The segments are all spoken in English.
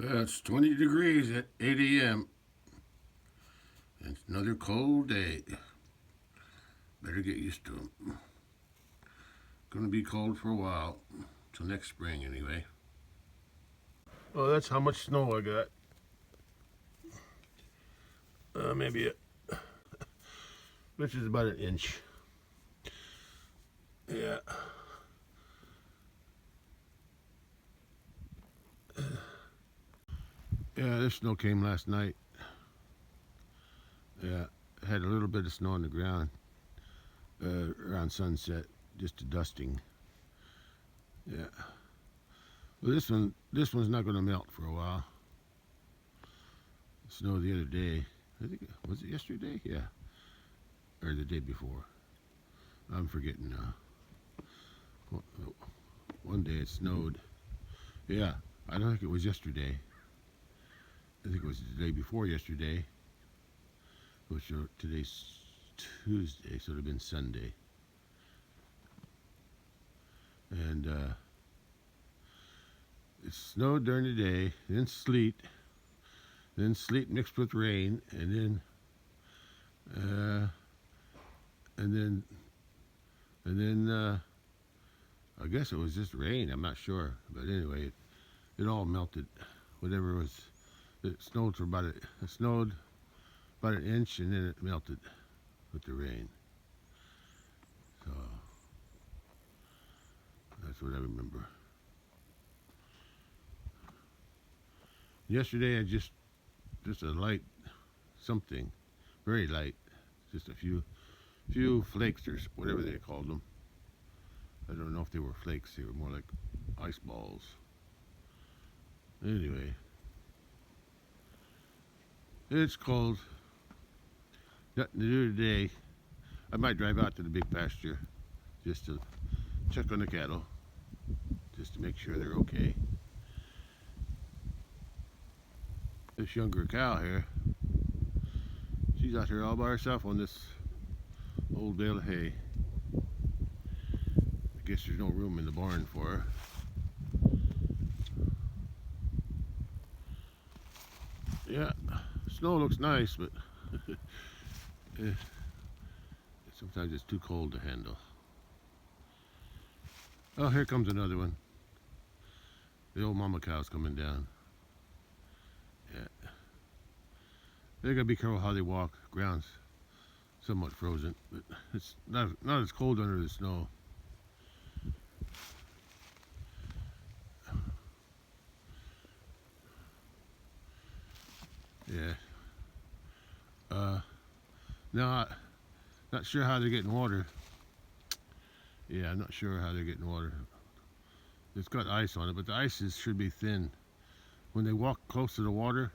It's 20 degrees at 8 a.m. It's another cold day. Better get used to them. Gonna be cold for a while. Till next spring, anyway. Oh, that's how much snow I got. Maybe which is about an inch. Yeah. Yeah, this snow came last night. Yeah, had a little bit of snow on the ground around sunset, just a dusting. Yeah. Well, this one's not going to melt for a while. Snow the other day. I think was it yesterday? Yeah, or the day before. I'm forgetting now. One day it snowed. Yeah, I don't think it was yesterday. I think it was the day before yesterday, which today's Tuesday, so it would have been Sunday. And it snowed during the day, then sleet mixed with rain, and then I guess it was just rain. I'm not sure, but anyway, it all melted. Whatever was, it snowed about an inch, and then it melted with the rain. So that's what I remember. Yesterday I just a light something, very light, just a few flakes or whatever they called them. I don't know if they were flakes. They were more like ice balls. Anyway, it's cold. Nothing to do today. I might drive out to the big pasture just to check on the cattle, just to make sure they're okay. This younger cow here, she's out here all by herself on this old bale of hay. I guess there's no room in the barn for her. Yeah, snow looks nice, but sometimes it's too cold to handle. Oh, here comes another one. The old mama cow's coming down. Yeah. They gotta be careful how they walk. Ground's somewhat frozen, but it's not as cold under the snow. Yeah. Now, not sure how they're getting water. Yeah, I'm not sure how they're getting water. It's got ice on it, but the ice should be thin. When they walk close to the water,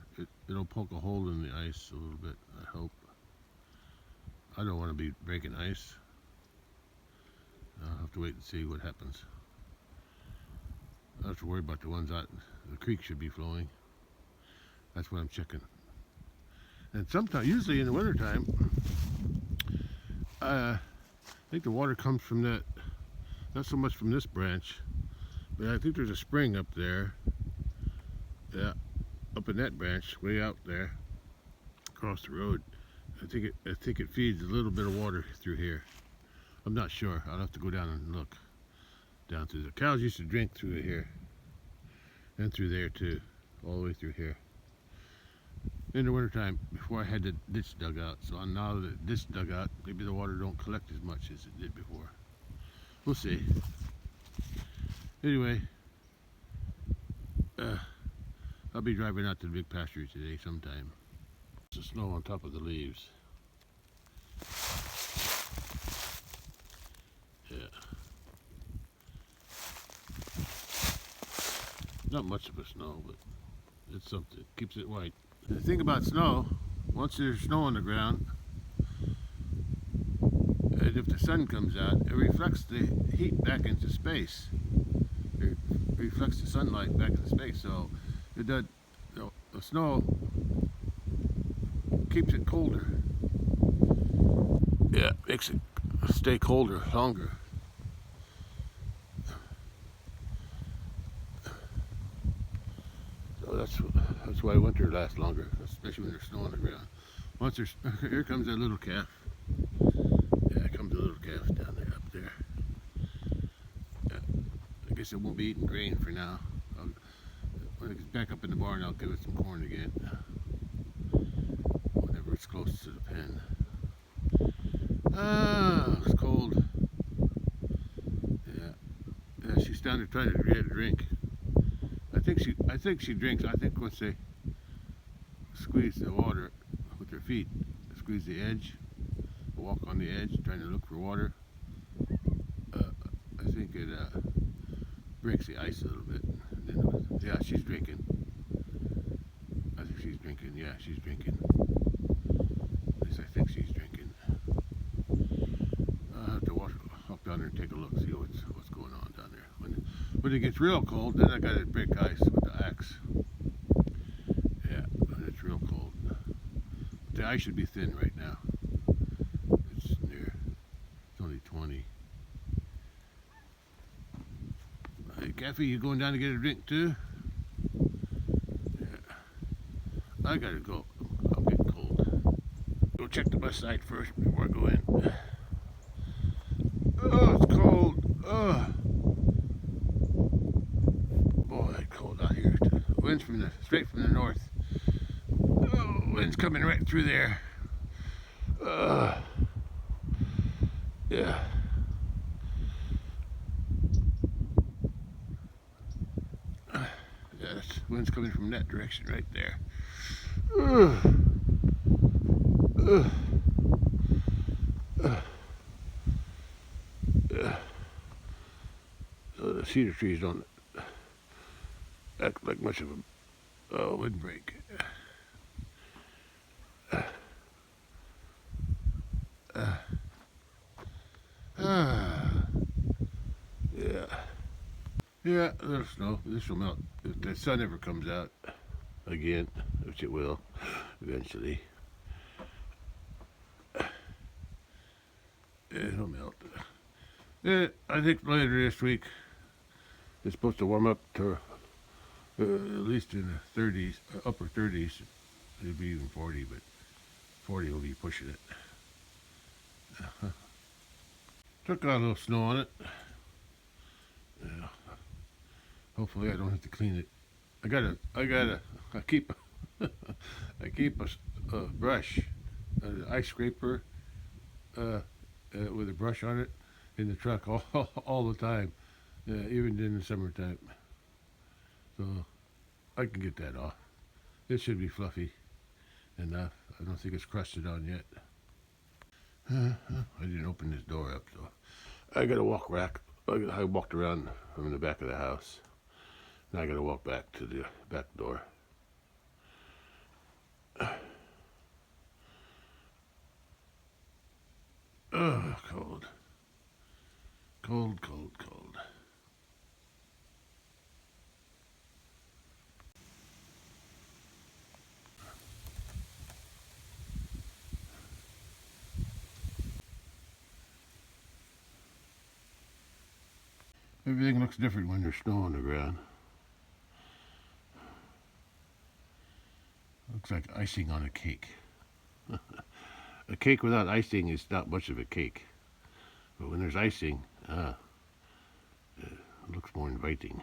it'll poke a hole in the ice a little bit, I hope. I don't want to be breaking ice. I'll have to wait and see what happens. I don't have to worry about the ones out. The creek should be flowing. That's what I'm checking. And sometimes, usually in the wintertime, I think the water comes from that, not so much from this branch, but I think there's a spring up there. Yeah, up in that branch, way out there, across the road. I think it feeds a little bit of water through here. I'm not sure. I'll have to go down and look. Down through the cows used to drink through here, and through there too, all the way through here. In the wintertime, before I had the ditch dug out, so now that the ditch dug out, maybe the water don't collect as much as it did before. We'll see. Anyway, I'll be driving out to the big pasture today sometime. There's snow on top of the leaves. Yeah. Not much of a snow, but it's something. Keeps it white. The thing about snow, once there's snow on the ground, and if the sun comes out, it reflects the heat back into space. It reflects the sunlight back into space, so it does. The snow keeps it colder. Yeah, makes it stay colder longer. So that's what That's why winter lasts longer, especially when there's snow on the ground. Once there's, here comes that little calf. Yeah, comes a little calf down there, up there. Yeah, I guess it won't be eating grain for now. When it gets back up in the barn, I'll give it some corn again. Whenever it's close to the pen. Ah, it's cold. Yeah, yeah. She's down there trying to get a drink. I think she drinks. I think once they squeeze the water with their feet, squeeze the edge, walk on the edge, trying to look for water. I think it breaks the ice a little bit. Yeah, she's drinking. I think she's drinking. Yeah, she's drinking. At least I think she's drinking. I'll have to walk down there and take a look, see what's going on down there. When it gets real cold, then I gotta break ice with the axe. Yeah, when it's real cold. The ice should be thin right now. It's only 20. Hey, Kathy, you going down to get a drink too? Yeah. I gotta go. I'm getting cold. Go check the bus side first before I go in. Oh, it's cold. Oh. Boy, it's cold out here. Wind's straight from the north. Oh, wind's coming right through there. Yeah. Yeah, wind's coming from that direction right there. So the cedar trees don't act like much of a windbreak. Yeah. Yeah, a little snow. This will melt if the sun ever comes out again, which it will eventually. It'll melt. Yeah, I think later this week it's supposed to warm up to at least in the 30s, upper 30s. It'll be even 40, but 40 will be pushing it. Took out a little snow on it. Yeah. Hopefully I don't have to clean it. I keep a brush, an ice scraper, with a brush on it in the truck all the time, even in the summertime. So I can get that off. It should be fluffy enough. I don't think it's crusted on yet. I didn't open this door up, so I gotta walk back. I walked around from the back of the house. Now I gotta walk back to the back door. Oh, cold. Cold, cold, cold. Everything looks different when there's snow on the ground. Looks like icing on a cake. A cake without icing is not much of a cake. But when there's icing, it looks more inviting.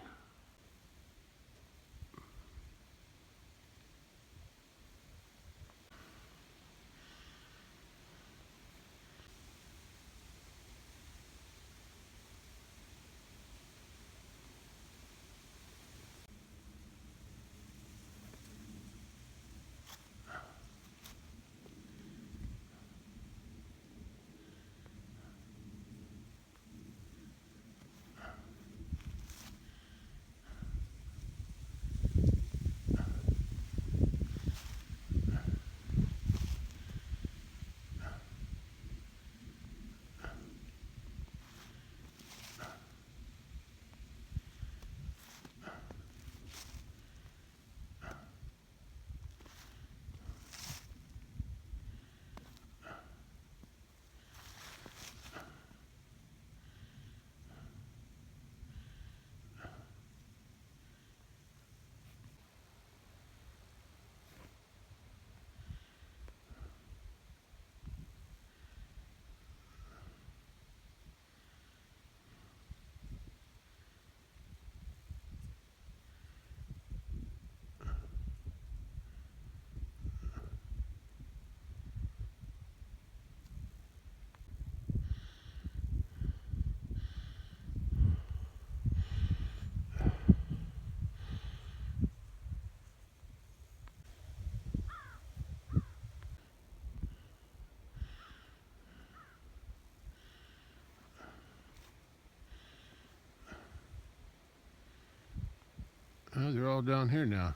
No, they're all down here now.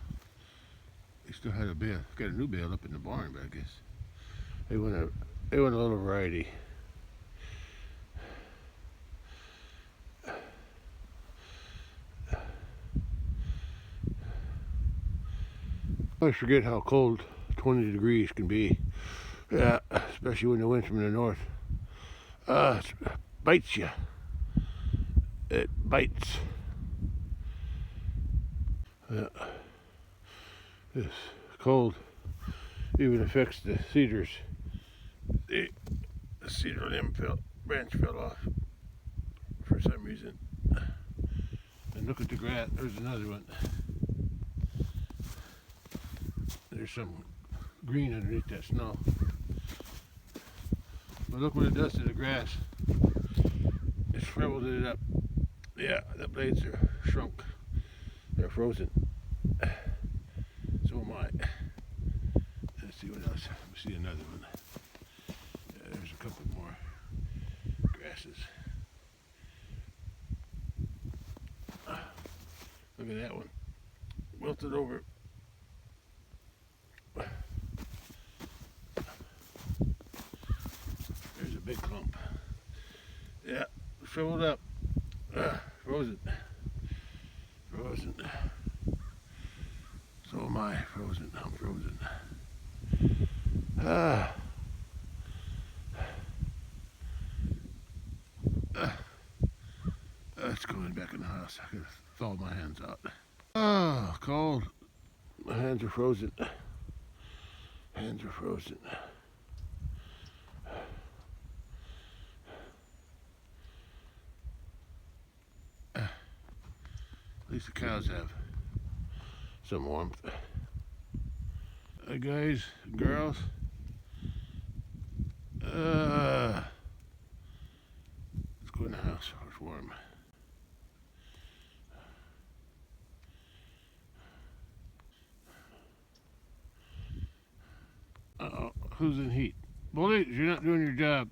They still had a bale. Got a new bale up in the barn, but I guess they want a little variety. I always forget how cold 20 degrees can be. Yeah, especially when the wind's from the north. It bites you. It bites. Yeah. This cold even affects the cedars. The cedar branch fell off for some reason. And look at the grass. There's another one. There's some green underneath that snow. But look what it does to the grass. It shriveled it up. Yeah, the blades are shrunk. They're frozen. So am I. Let's see what else. Let's see another one. Yeah, there's a couple more grasses. Look at that one. Wilted over. There's a big clump. Yeah, shriveled up. Frozen. Frozen. So am I. Frozen. I'm frozen. It's going back in the house. I gotta thaw my hands out. Oh, cold. My hands are frozen. Hands are frozen. At least the cows have some warmth. Guys, girls, let's go in the house. It's warm. Uh-oh, who's in heat? Bullies, you're not doing your job.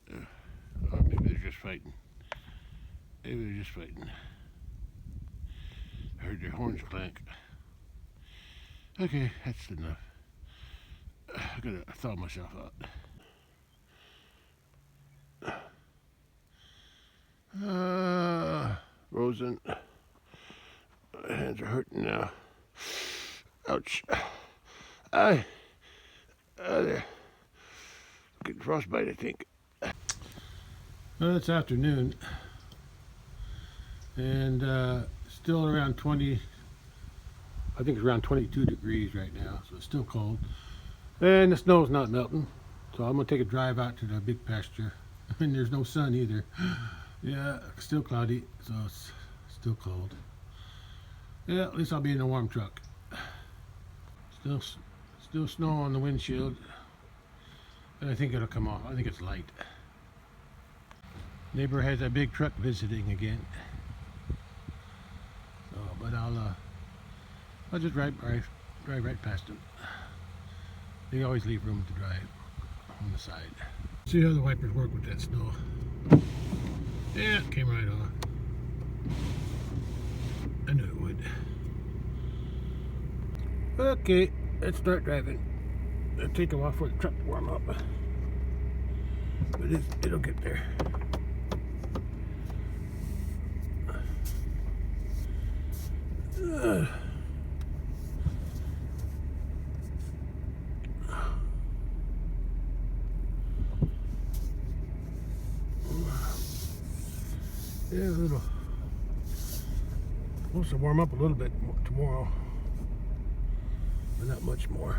Or maybe they're just fighting. Maybe they're just fighting. I heard their horns clank. Okay, that's enough. I gotta thaw myself out. Frozen. My hands are hurting now. Ouch. There. Getting frostbite, I think. Well, it's afternoon. And still around 20. I think it's around 22 degrees right now, so it's still cold. And the snow's not melting, so I'm gonna take a drive out to the big pasture. And there's no sun either. Yeah, still cloudy, so it's still cold. Yeah, at least I'll be in a warm truck. Still snow on the windshield, but I think it'll come off. I think it's light. Neighbor has a big truck visiting again. So, but I'll just drive right past them. They always leave room to drive on the side. See how the wipers work with that snow. Yeah, it came right on. I knew it would. Okay, let's start driving. It'll take a while for the truck to warm up, but it'll get there. Yeah, a little. Supposed to warm up a little bit tomorrow, but not much more.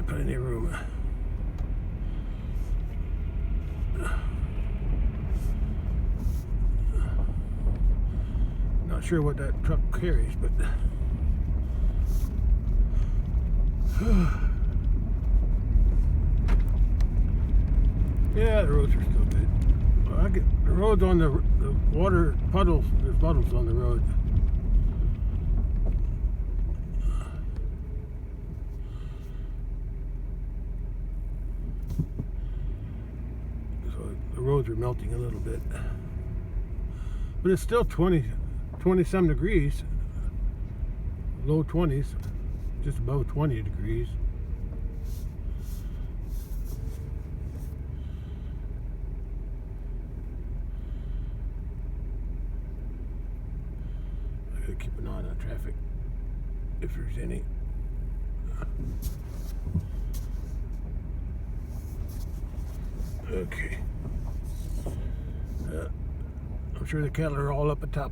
Plenty of room. Not sure what that truck carries, but yeah, the roads are still good. Well, I get the roads on the water puddles. There's puddles on the road. roads are melting a little bit. But it's still 20 some degrees. Low 20s, just above 20 degrees. I gotta keep an eye on traffic if there's any. Okay. I'm sure the cattle are all up at top.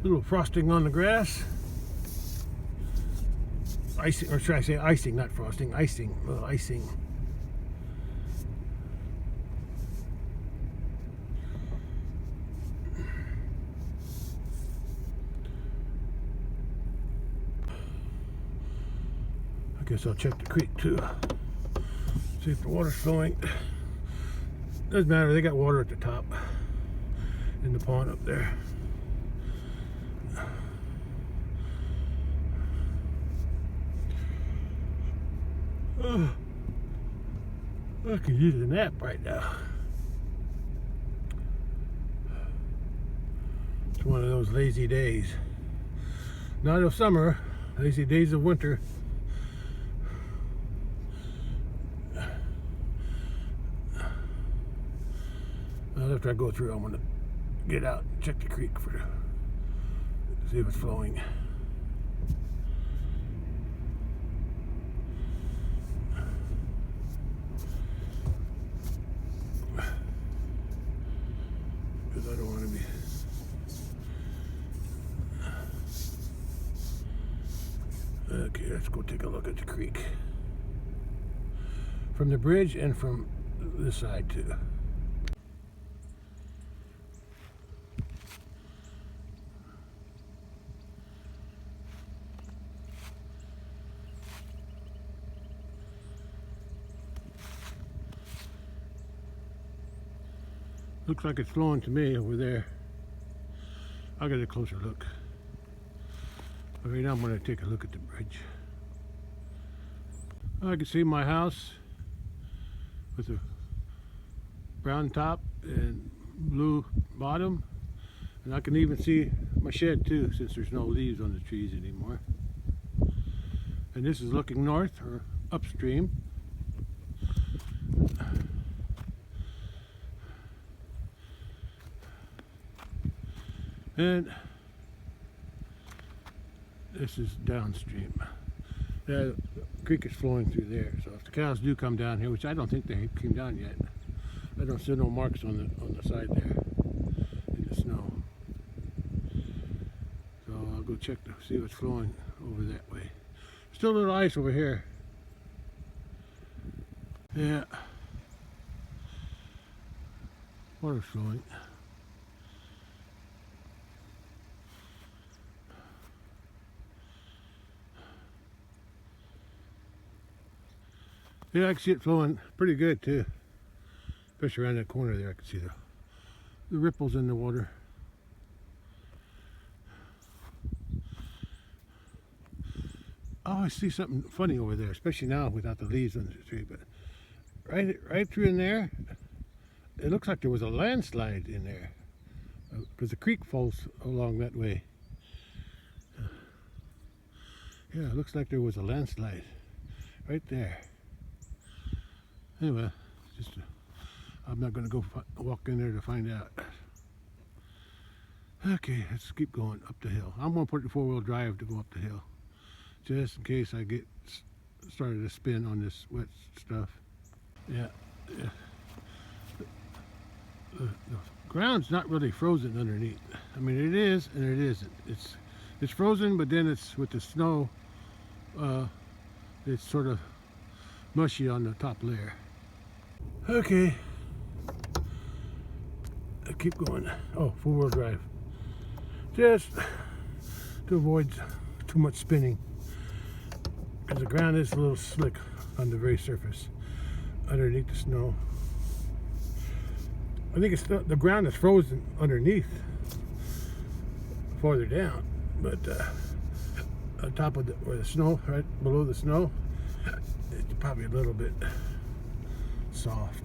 Little frosting on the grass. Icing, or should I say icing, not frosting, icing, little icing. I guess I'll check the creek too. See if the water's flowing. Doesn't matter, they got water at the top in the pond up there. I could use a nap right now. It's one of those lazy days. Not of summer, lazy days of winter. After I go through, I'm gonna get out and check the creek for see if it's flowing. Because I don't want to be. Okay, let's go take a look at the creek from the bridge and from this side too. Looks like it's flowing to me over there. I'll get a closer look. But right now I'm going to take a look at the bridge. I can see my house with a brown top and blue bottom. And I can even see my shed too, since there's no leaves on the trees anymore. And this is looking north or upstream. And this is downstream. The creek is flowing through there. So if the cows do come down here, which I don't think they came down yet, I don't see no marks on the side there in the snow. So I'll go check to see what's flowing over that way. Still a little ice over here. Yeah. Water's flowing. Yeah, I can see it flowing pretty good too. Especially around that corner there, I can see the ripples in the water. Oh, I see something funny over there, especially now without the leaves on the tree. But right through in there, it looks like there was a landslide in there, because the creek falls along that way. Yeah, it looks like there was a landslide right there. Anyway, I'm not going to go walk in there to find out. Okay, let's keep going up the hill. I'm going to put the four-wheel drive to go up the hill, just in case I get started to spin on this wet stuff. Yeah. The ground's not really frozen underneath. I mean, it is and it isn't. It's frozen, but then it's with the snow. It's sort of mushy on the top layer. Okay, I keep going. Oh, four-wheel drive, just to avoid too much spinning, because the ground is a little slick on the very surface underneath the snow. I think the ground is frozen underneath farther down, but on top of where the snow, right below the snow, it's probably a little bit soft.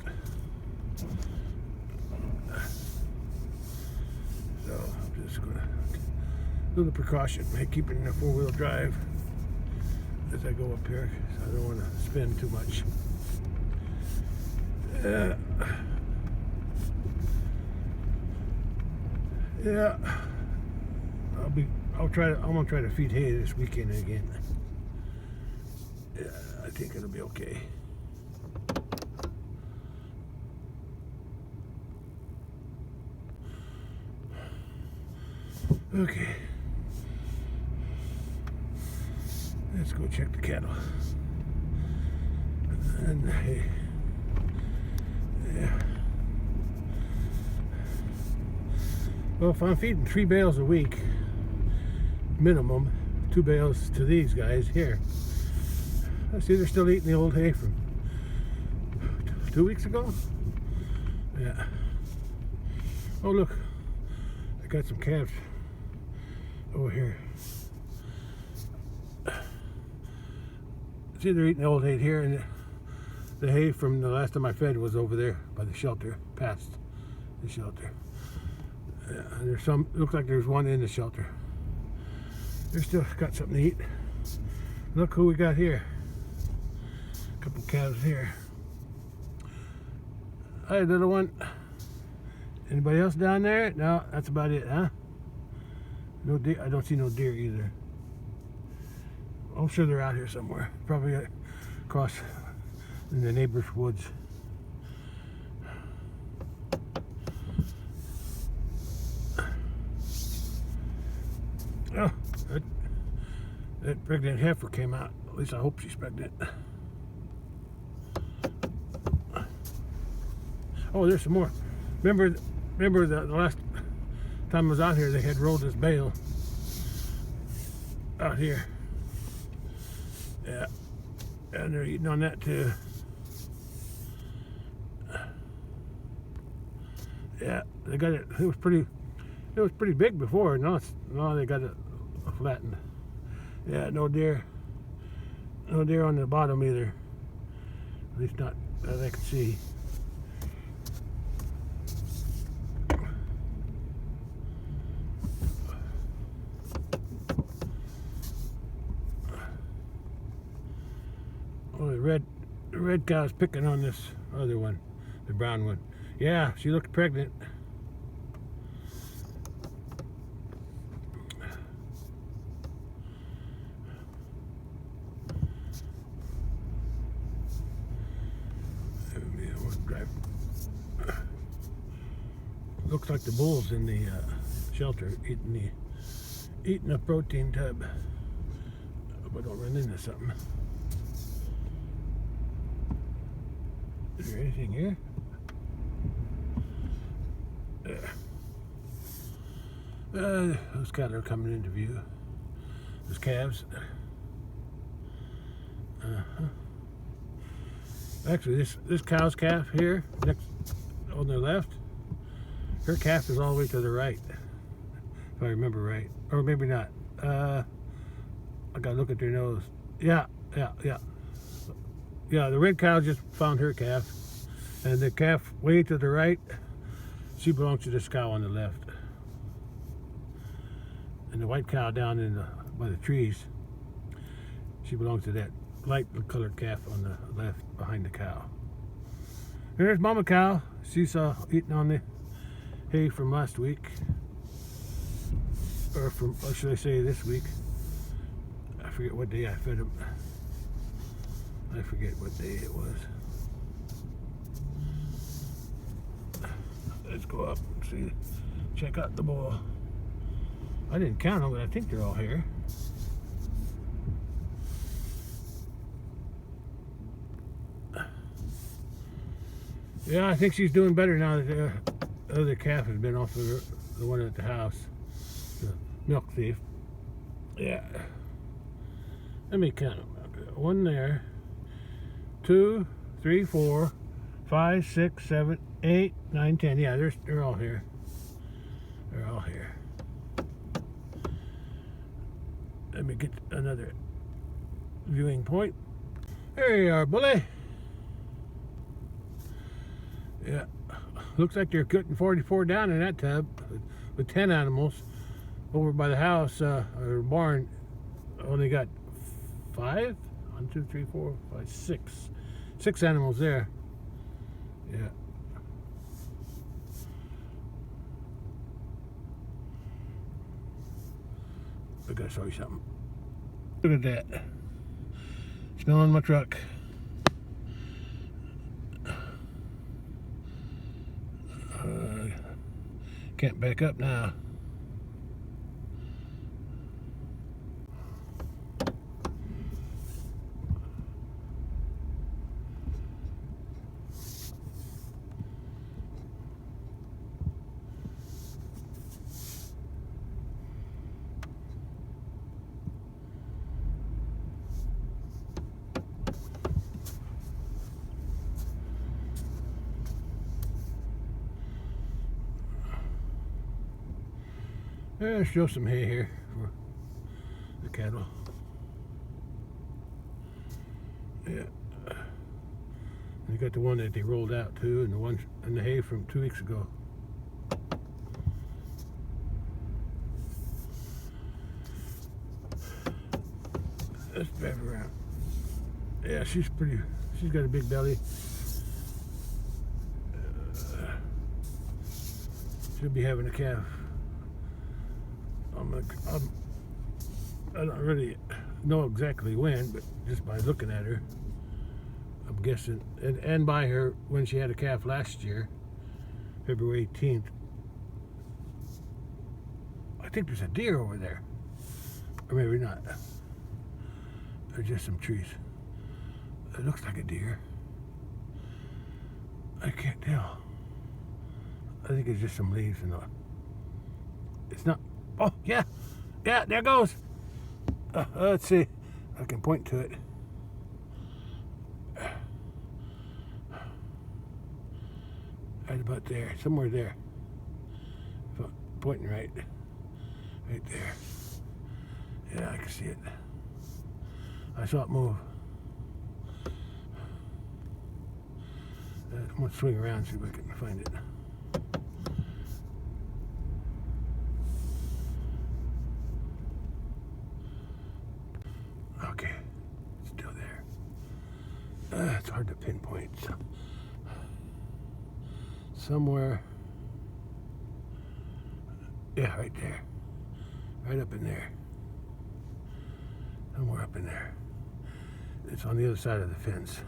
So I'm just gonna little precaution, keeping the 4-wheel drive as I go up here. So I don't want to spin too much. Yeah. I'm gonna try to feed hay this weekend again. Yeah, I think it'll be okay. Okay. Let's go check the cattle. And the hay. Yeah. Well, if I'm feeding 3 bales a week, minimum, 2 bales to these guys here. I see they're still eating the old hay from 2 weeks ago. Yeah. Oh look, I got some calves over here. See, they're eating the old hay here, and the hay from the last time I fed was over there by the shelter, past the shelter. Yeah, and there's some, looks like there's one in the shelter. They're still got something to eat. Look who we got here. A couple calves here. Hi, little one. Anybody else down there? No, that's about it, huh? No deer. I don't see no deer either. I'm sure they're out here somewhere. Probably across in the neighbor's woods. Oh, that pregnant heifer came out. At least I hope she's pregnant. Oh, there's some more. Remember the last time I was out here, they had rolled this bale out here. Yeah, and they're eating on that too. Yeah, they got it. It was pretty big before. Now they got it flattened. Yeah, no deer on the bottom either. At least not that I can see. Oh, the red cow's picking on this other one, the brown one. Yeah, she looked pregnant. Looks like the bull's in the shelter eating a protein tub. Hope I don't run into something. Is there anything here? Those cattle are coming into view. Those calves. Actually, this cow's calf here, next on the left, her calf is all the way to the right, if I remember right, or maybe not. I gotta look at their nose. Yeah. The red cow just found her calf, and the calf way to the right, she belongs to this cow on the left, and the white cow down by the trees, she belongs to that light colored calf on the left behind the cow. And there's mama cow. She's eating on the hay from last week, or should I say this week. I forget what day I fed them. I forget what day it was. Let's go up and see, check out the bull. I didn't count them, but I think they're all here. Yeah, I think she's doing better now that the other calf has been off of the one at the house, the milk thief. Yeah. Let me count them. One there, 2, 3, 4, 5, 6, 7, 8, 9, 10. Yeah, they're all here. They're all here. Let me get another viewing point. There you are, bully. Yeah, looks like they're cutting 44 down in that tub with 10 animals. Over by the house or barn, only got 5. 1, 2, 3, 4, 5, 6. 6 animals there. Yeah. I gotta show you something. Look at that. Smelling my truck. Can't back up now. Let's show some hay here for the cattle. Yeah. You got the one that they rolled out too, and the one in the hay from 2 weeks ago. Let's drive around. Yeah, she's pretty. She's got a big belly. She'll be having a calf. I don't really know exactly when, but just by looking at her, I'm guessing, and by her when she had a calf last year, February 18th. I think there's a deer over there, or maybe not. There's just some trees. It looks like a deer. I can't tell. I think it's just some leaves and all. It's not. Oh, yeah. Yeah, there goes. Let's see. I can point to it. Right about there. Somewhere there. Pointing right there. Yeah, I can see it. I saw it move. I'm going to swing around and see if I can find it. Okay, still there. It's hard to pinpoint. Somewhere. Yeah, right there. Right up in there. Somewhere up in there. It's on the other side of the fence.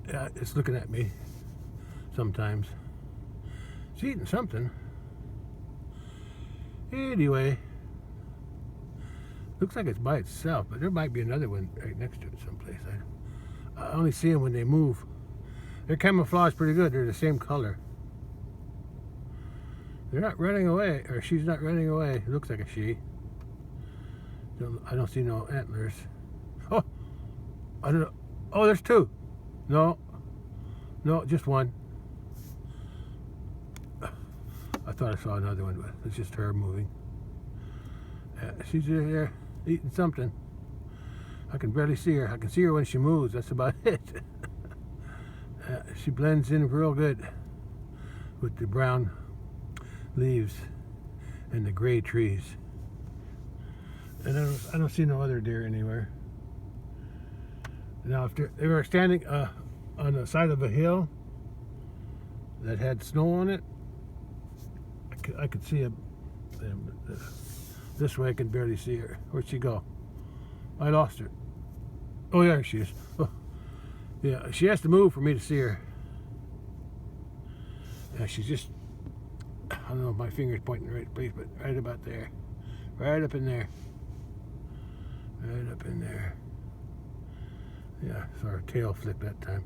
Yeah, it's looking at me sometimes. It's eating something. Anyway, looks like it's by itself, but there might be another one right next to it someplace. I only see them when they move. Their camouflage pretty good. They're the same color. They're not running away, or she's not running away. It looks like a she. I don't see no antlers. Oh, I don't know. Oh, there's 2. No, just one. I thought I saw another one, but it's just her moving. She's there eating something. I can barely see her. I can see her when she moves. That's about it. She blends in real good with the brown leaves and the gray trees. And I don't see no other deer anywhere. Now, if they were standing on the side of a hill that had snow on it, I could see them. This way I can barely see her. Where'd she go? I lost her. Oh, there she is. Oh. Yeah, she has to move for me to see her. Yeah, she's just, I don't know if my finger's pointing in the right place, but right about there. Right up in there. Right up in there. Yeah, saw her tail flick that time.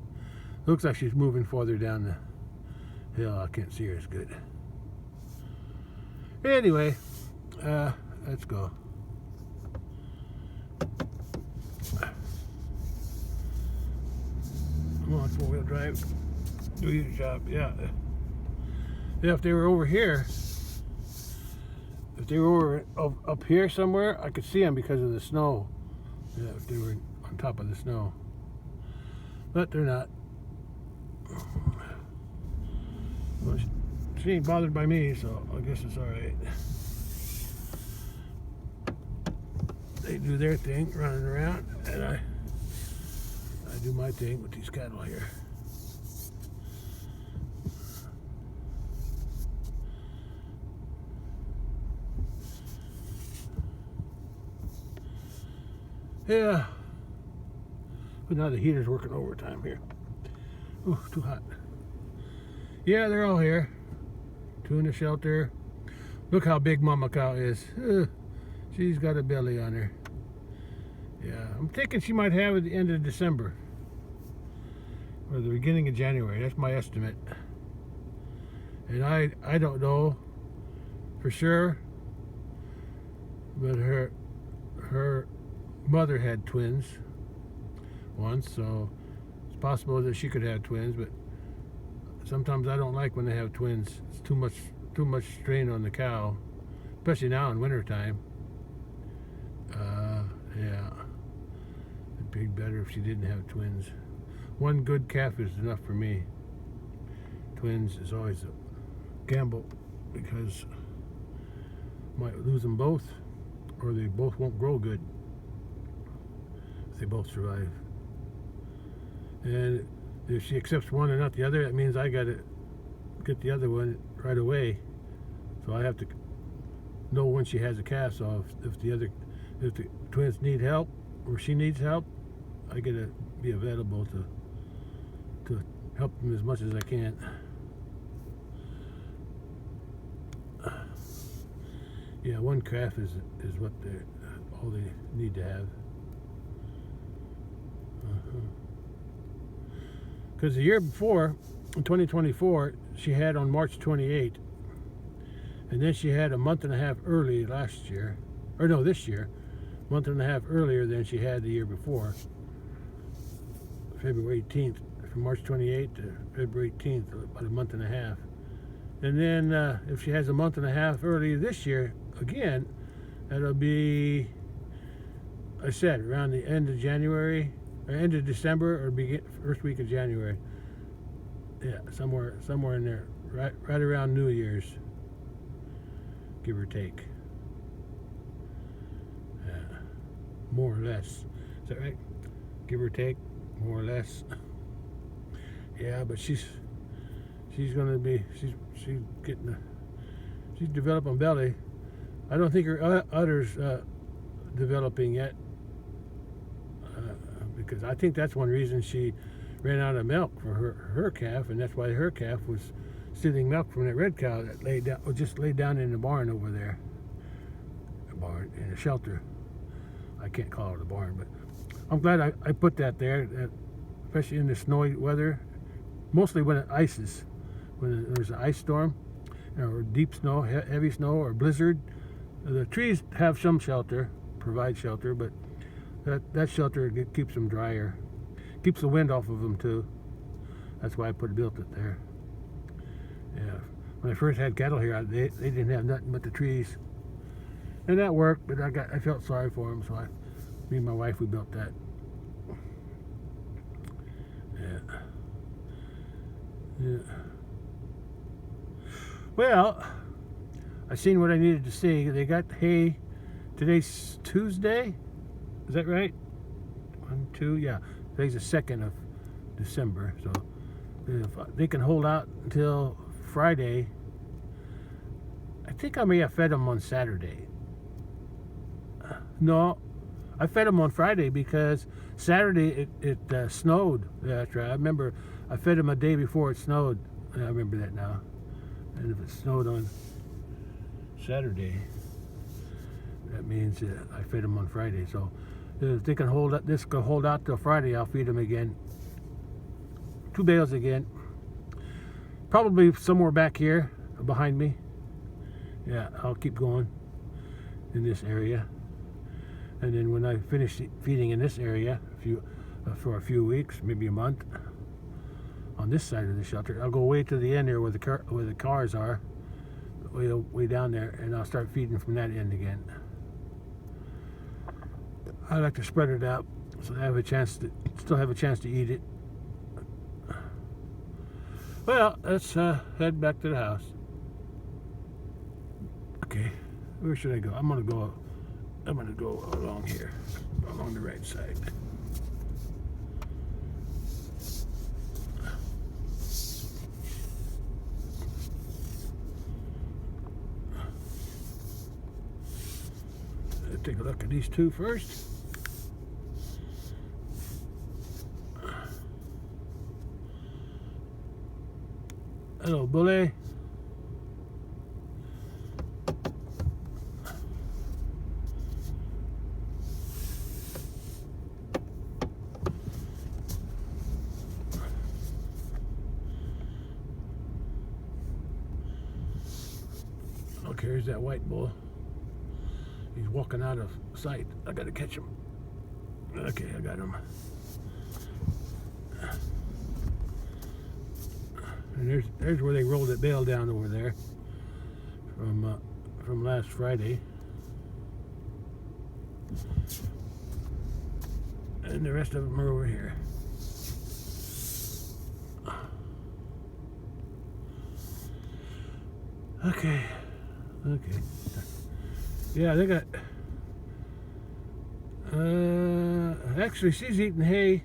Looks like she's moving farther down the hill. I can't see her as good. Anyway, let's go. Come on, 4-wheel drive. Do your job, yeah. Yeah, if they were over here, If they were up here somewhere, I could see them because of the snow. Yeah, if they were on top of the snow. But they're not. Well, she ain't bothered by me, so I guess it's alright. They do their thing, running around, and I do my thing with these cattle here. Yeah. But now the heater's working overtime here. Ooh, too hot. Yeah, they're all here. Two in the shelter. Look how big Mama Cow is. She's got a belly on her. Yeah, I'm thinking she might have it at the end of December. Or the beginning of January. That's my estimate. And I don't know for sure. But her mother had twins once, so it's possible that she could have twins, but sometimes I don't like when they have twins. It's too much strain on the cow, especially now in wintertime. Yeah, it'd be better if she didn't have twins. One good calf is enough for me. Twins is always a gamble because I might lose them both, or they both won't grow good. They both survive. And if she accepts one and not the other, that means I gotta get the other one right away. So I have to know when she has a calf. So if the twins need help or she needs help, I gotta be available to help them as much as I can. Yeah, one calf is what all they need to have. Because the year before, in 2024, she had on March 28th, and then she had a month and a half early last year, or no, this year, month and a half earlier than she had the year before, February 18th, from March 28th to February 18th, about a month and a half. And then if she has a month and a half early this year, again, that'll be, I said, around the end of January, or end of December, or first week of January. Yeah, somewhere in there, right around New Year's, give or take. Yeah, more or less. Is that right? Give or take, more or less. Yeah, but she's gonna be she's developing belly. I don't think her udder's developing yet. Because I think that's one reason she ran out of milk for her calf, and that's why her calf was stealing milk from that red cow that just laid down in the barn over there. A barn, in a shelter. I can't call it a barn, but I'm glad I put that there, especially in the snowy weather, mostly when it ices, when there's an ice storm, or deep snow, heavy snow, or blizzard. The trees have some shelter, provide shelter, but that shelter keeps them drier, keeps the wind off of them too. That's why I built it there. Yeah, when I first had cattle here, they didn't have nothing but the trees, and that worked. But I felt sorry for them, so me and my wife, we built that. Yeah. Well, I seen what I needed to see. They got hay. Today's Tuesday. Is that right? 1, 2, yeah. Today's the 2nd of December, so if they can hold out until Friday. I think I may have fed them on Saturday. No, I fed them on Friday because Saturday it snowed. That's right. I remember I fed them a day before it snowed. I remember that now. And if it snowed on Saturday, that means I fed them on Friday. So if they can hold up, this can hold out till Friday, I'll feed them again. 2 bales again. Probably somewhere back here behind me. Yeah, I'll keep going in this area. And then when I finish feeding in this area, for a few weeks, maybe a month, on this side of the shelter, I'll go way to the end there where the cars are, way down there, and I'll start feeding from that end again. I like to spread it out so I have a chance to still have a chance to eat it. Well, let's head back to the house. Okay, where should I go? I'm gonna go along here, along the right side. Let's take a look at these two first. Hello, bully. Okay, here's that white bull. He's walking out of sight. I gotta catch him. Okay, I got him. And there's where they rolled that bale down over there from last Friday. And the rest of them are over here. Okay. Yeah, they got. Actually, she's eating hay.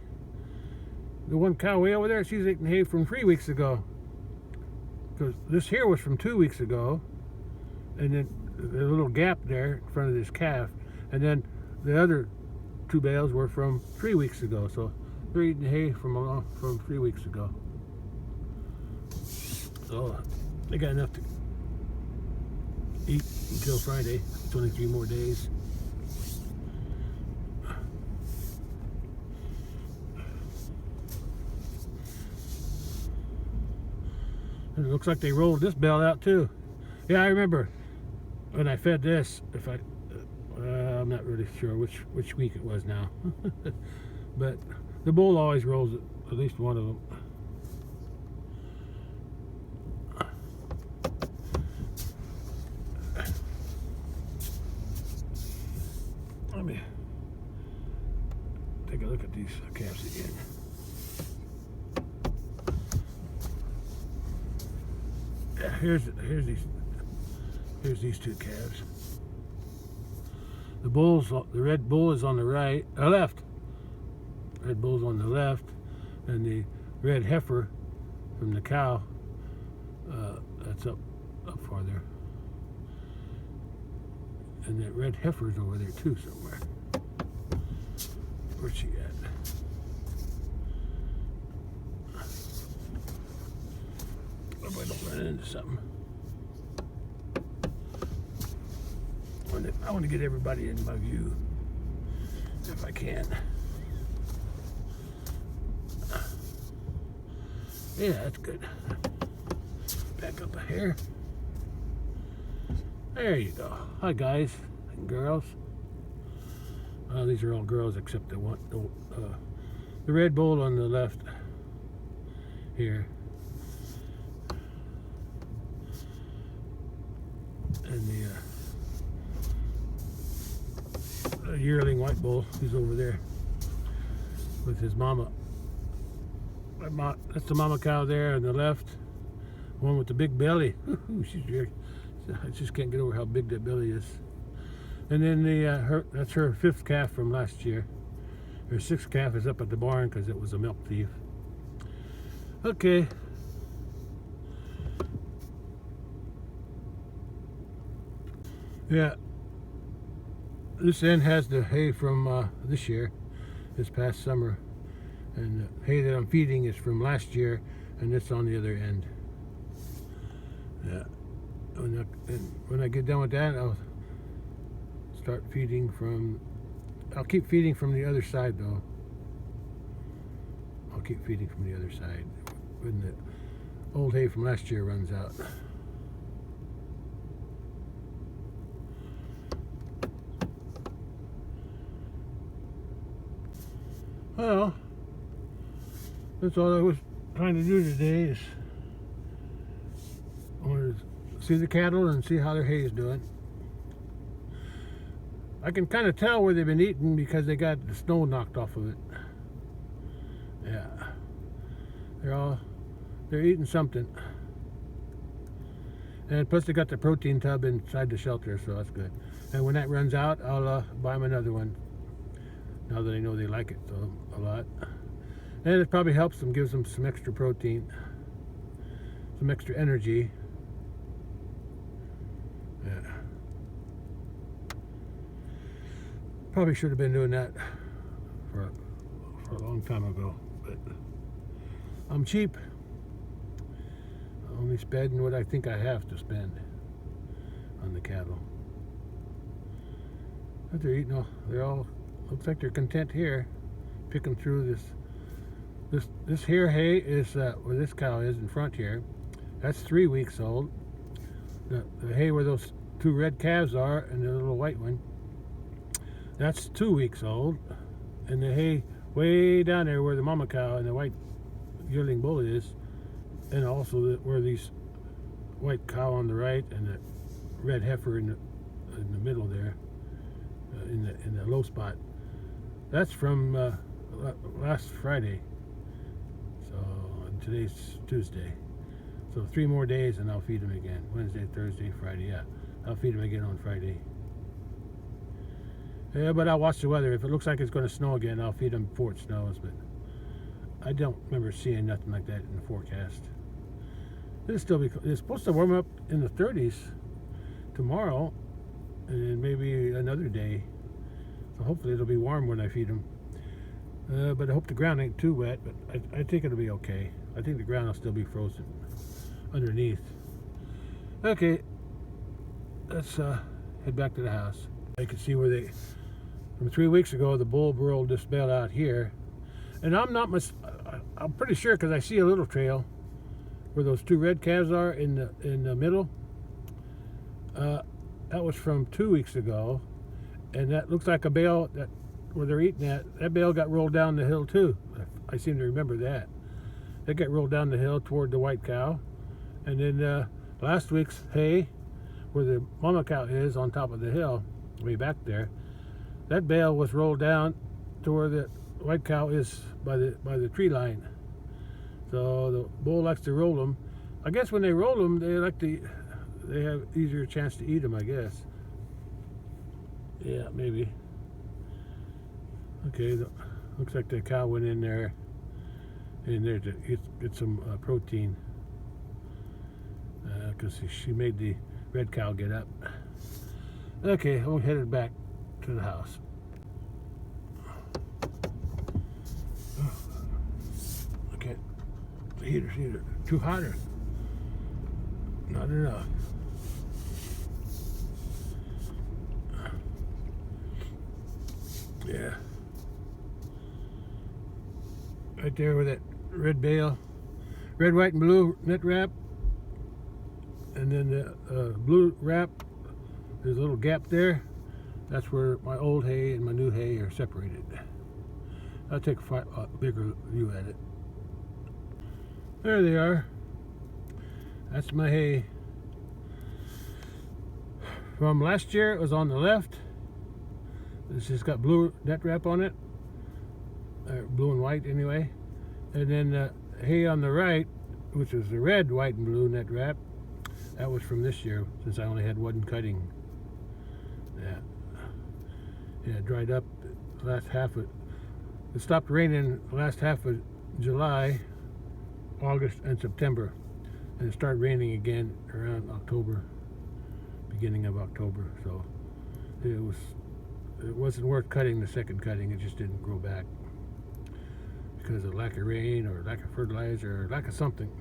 The one cow way over there, she's eating hay from 3 weeks ago. Because this here was from 2 weeks ago, and then the little gap there in front of this calf, and then the other 2 bales were from 3 weeks ago. So they're eating hay from 3 weeks ago. So they got enough to eat until Friday. It's only 3 more days. And it looks like they rolled this bale out too. Yeah, I remember when I fed this. I'm not really sure which week it was now, but the bull always rolls at least one of them. Let me take a look at these calves again. Yeah, here's these 2 calves. The red bull is on the right, left. Red bull's on the left, and the red heifer from the cow, that's up farther. And that red heifer's over there too somewhere. Where's she at? Hope I don't run into something. I want to get everybody in my view if I can. Yeah, that's good. Back up a hair. There you go. Hi guys and girls. These are all girls except the one, the red bull on the left here, and the yearling white bull who's over there with his mama. That's the mama cow there on the left. One with the big belly. She's weird. I just can't get over how big that belly is. And then that's her 5th calf from last year. Her 6th calf is up at the barn because it was a milk thief. Okay. Yeah. This end has the hay from this year, this past summer. And the hay that I'm feeding is from last year, and it's on the other end. Yeah. When I get done with that, I'll start feeding from. I'll keep feeding from the other side though. I'll keep feeding from the other side when the old hay from last year runs out. Well, that's all I was trying to do today, is I wanted to see the cattle and see how their hay is doing. I can kind of tell where they've been eating because they got the snow knocked off of it. Yeah, they're eating something. And plus they got the protein tub inside the shelter, so that's good. And when that runs out, I'll buy them another one. Now that I know they like it so a lot. And it probably helps them, gives them some extra protein, some extra energy. Yeah. Probably should have been doing that for a long time ago, but I'm cheap. Only spending what I think I have to spend on the cattle. But they're eating they're all, looks like they're content here, picking through this here hay is where this cow is in front here. That's 3 weeks old. The hay where those 2 red calves are and the little white one, that's 2 weeks old. And the hay way down there where the mama cow and the white yearling bull is, and also where these white cow on the right and the red heifer in the middle there, in the low spot, that's from last Friday. So today's Tuesday. So 3 more days and I'll feed them again. Wednesday, Thursday, Friday. Yeah, I'll feed them again on Friday. Yeah, but I'll watch the weather. If it looks like it's going to snow again, I'll feed them before it snows. But I don't remember seeing nothing like that in the forecast. It's supposed to warm up in the 30s tomorrow, and then maybe another day. So hopefully it'll be warm when I feed them. But I hope the ground ain't too wet. But I think it'll be okay. I think the ground will still be frozen underneath. Okay, let's head back to the house. I can see where from 3 weeks ago, the bull rolled this bale out here, and I'm pretty sure because I see a little trail where those 2 red calves are in the middle. That was from 2 weeks ago, and that looks like a bale where they're eating at. That bale got rolled down the hill too. I seem to remember that. It got rolled down the hill toward the white cow, and then last week's hay, where the mama cow is on top of the hill, way back there, that bale was rolled down to where the white cow is by the tree line. So the bull likes to roll them. I guess when they roll them, they have easier chance to eat them, I guess. Yeah, maybe. Okay, looks like the cow went in there to get some protein, because she made the red cow get up. Okay, I'm headed back to the house. Okay, the heater's too hot or not enough. Yeah. Right there with that red bale, red, white, and blue net wrap, and then the blue wrap, there's a little gap there. That's where my old hay and my new hay are separated. I'll take a bigger view at it. There they are. That's my hay. From last year, it was on the left. This has got blue net wrap on it. Blue and white anyway. And then hay on the right, which is the red, white, and blue net wrap, that was from this year, since I only had one cutting. Yeah, it dried up the last half of it. Stopped raining the last half of July, August, and September. And it started raining again around October, beginning of October. So it wasn't worth cutting the second cutting. It just didn't grow back because of lack of rain or lack of fertilizer or lack of something.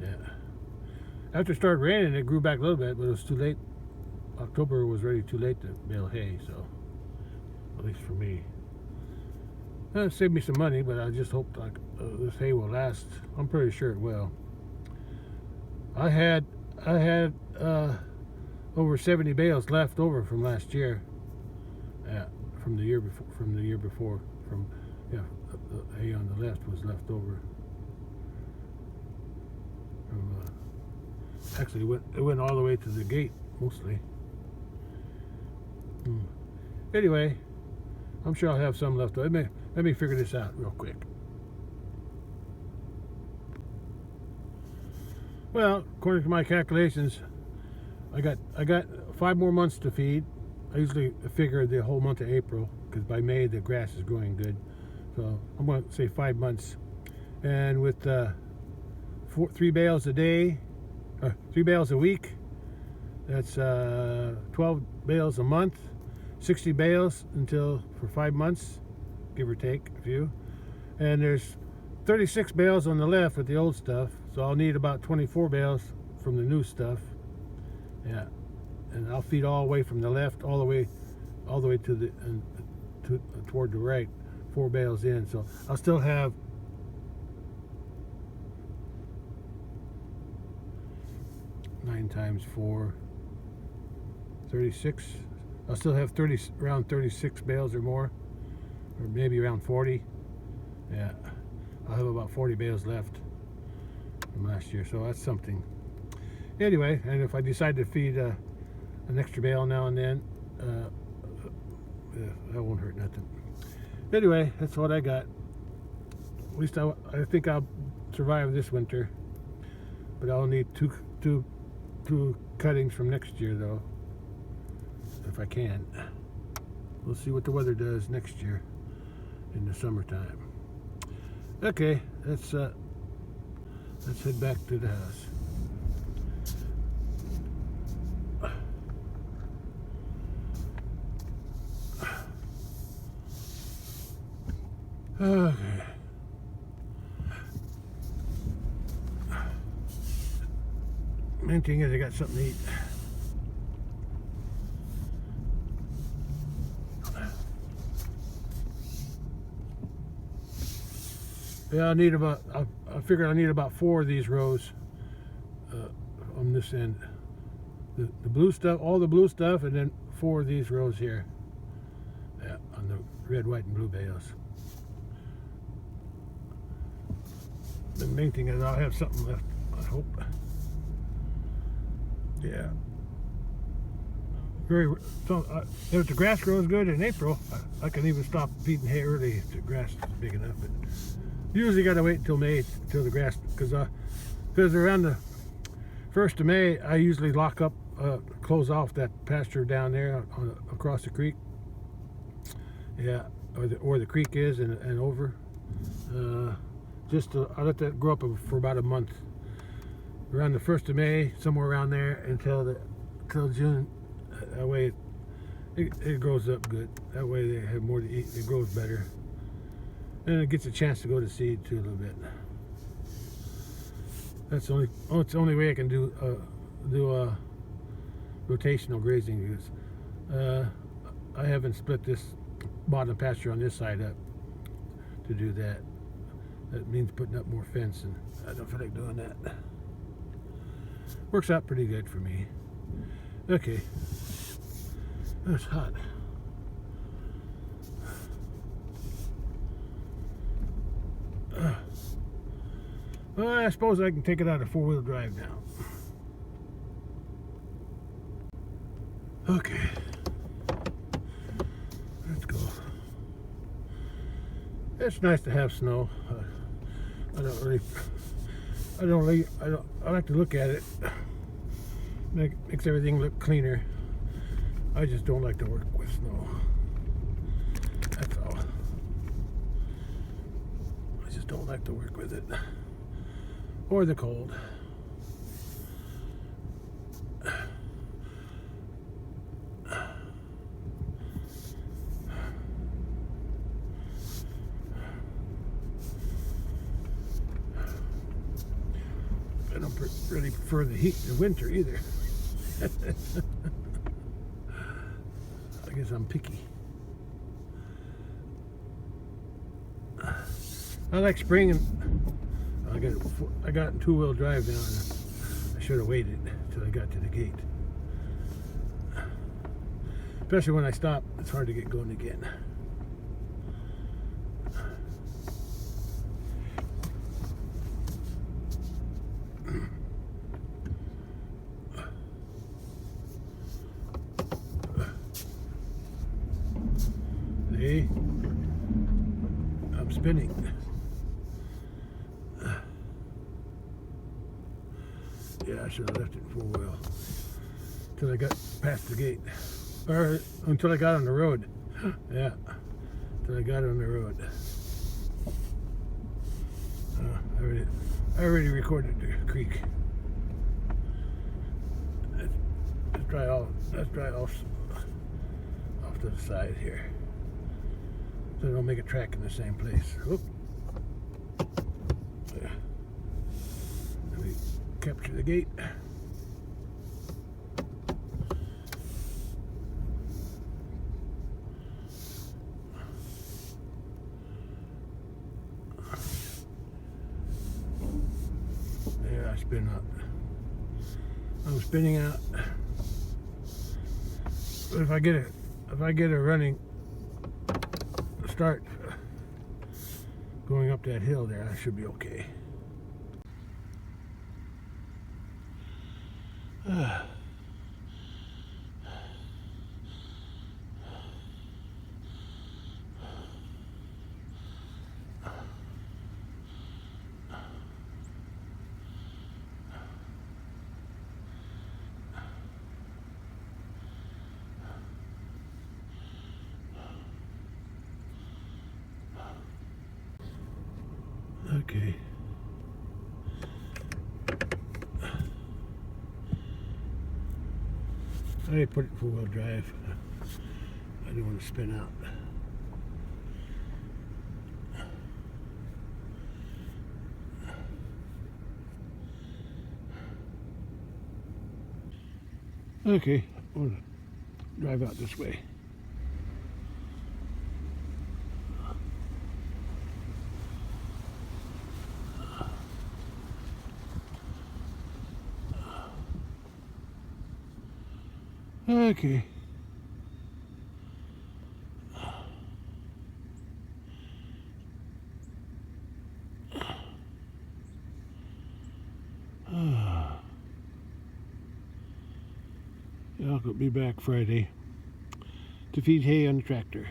Yeah. After it started raining, it grew back a little bit, but it was too late. October was already too late to bale hay, so at least for me. It saved me some money, but I just hope this hay will last. I'm pretty sure it will. I had over 70 bales left over from last year. Yeah, from the year before. The hay on the left was left over from Actually, it went all the way to the gate, mostly. Anyway, I'm sure I'll have some left. Let me figure this out real quick. Well, according to my calculations, I got 5 more months to feed. I usually figure the whole month of April, because by May the grass is growing good. So I'm going to say 5 months. And with 3 bales a day, 3 bales a week, that's 12 bales a month, 60 bales for 5 months, give or take a few. And there's 36 bales on the left with the old stuff, so I'll need about 24 bales from the new stuff. Yeah, and I'll feed all the way from the left all the way to the toward the right, 4 bales in. So I'll still have 9 times 4, 36. I'll still have around 36 bales or more, or maybe around 40. Yeah, I'll have about 40 bales left from last year, so that's something. Anyway, and if I decide to feed an extra bale now and then, that won't hurt nothing. Anyway, that's what I got. At least I think I'll survive this winter, but I'll need two cuttings from next year, though, if I can. We'll see what the weather does next year in the summertime. Okay, let's head back to the house. Okay. Main thing is I got something to eat. Yeah, I figured I need about 4 of these rows on this end. The blue stuff, all the blue stuff, and then 4 of these rows here. Yeah, on the red, white, and blue bales. The main thing is I'll have something left, I hope. Yeah. If the grass grows good in April, I can even stop feeding hay early if the grass is big enough. But usually got to wait until May till the grass, because around the 1st of May I usually lock up, close off that pasture down there across the creek. Yeah, or the creek is and over. I let that grow up for about a month. Around the 1st of May, somewhere around there, until June. That way it grows up good. That way they have more to eat. It grows better, and it gets a chance to go to seed too a little bit. That's the only way I can do rotational grazing, because I haven't split this bottom pasture on this side up to do that. That means putting up more fence, and I don't feel like doing that. Works out pretty good for me. Okay. It's hot. Well, I suppose I can take it out of 4-wheel drive now. Okay. Let's go. It's nice to have snow. I like to look at it. Makes everything look cleaner. I just don't like to work with snow. That's all. I just don't like to work with it. Or the cold. I don't really prefer the heat in the winter either. I guess I'm picky. I like spring, and I got in 2-wheel drive now, and I should have waited till I got to the gate. Especially when I stop, it's hard to get going again. spinning. Yeah, I should have left it in 4-wheel until I got past the gate, or until I got on the road. Yeah, until I got on the road. I already recorded the creek. Let's try off to the side here, so I don't make a track in the same place. Oop. Yeah. Let me capture the gate. There, I spin up. I'm spinning out. But if I get a running start going up that hill there, I should be okay. Okay. I put it in 4-wheel drive. I don't want to spin out. Okay, I'm going to drive out this way. Okay. I'll be back Friday to feed hay on the tractor.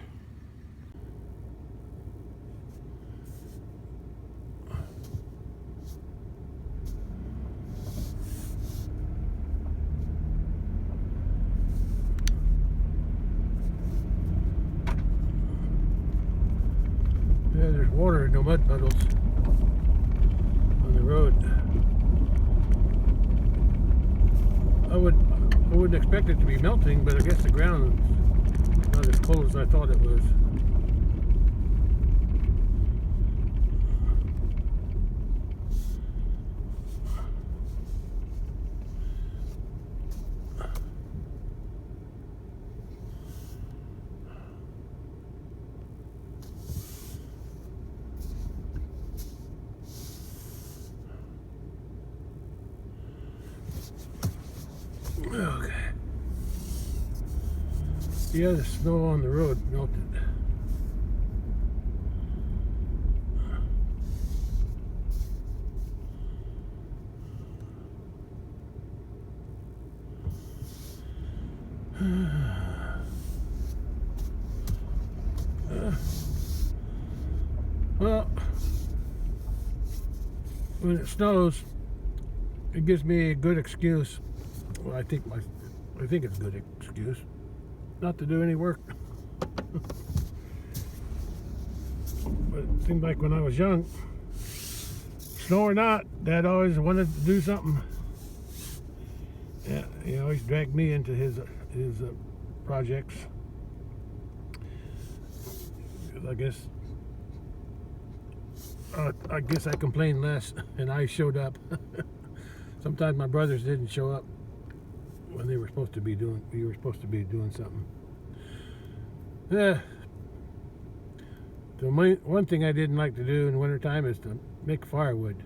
Yeah, there's water, no mud puddles on the road. I wouldn't expect it to be melting, but I guess the ground's not as cold as I thought it was. Okay. Yeah, the snow on the road melted. Well, when it snows, it gives me a good excuse. Well, I think it's a good excuse not to do any work. But it seemed like when I was young, snow or not, Dad always wanted to do something. Yeah, he always dragged me into his projects. I guess I complained less, and I showed up. Sometimes my brothers didn't show up when they were supposed to be doing. We were supposed to be doing something. Yeah. The one thing I didn't like to do in the wintertime is to make firewood.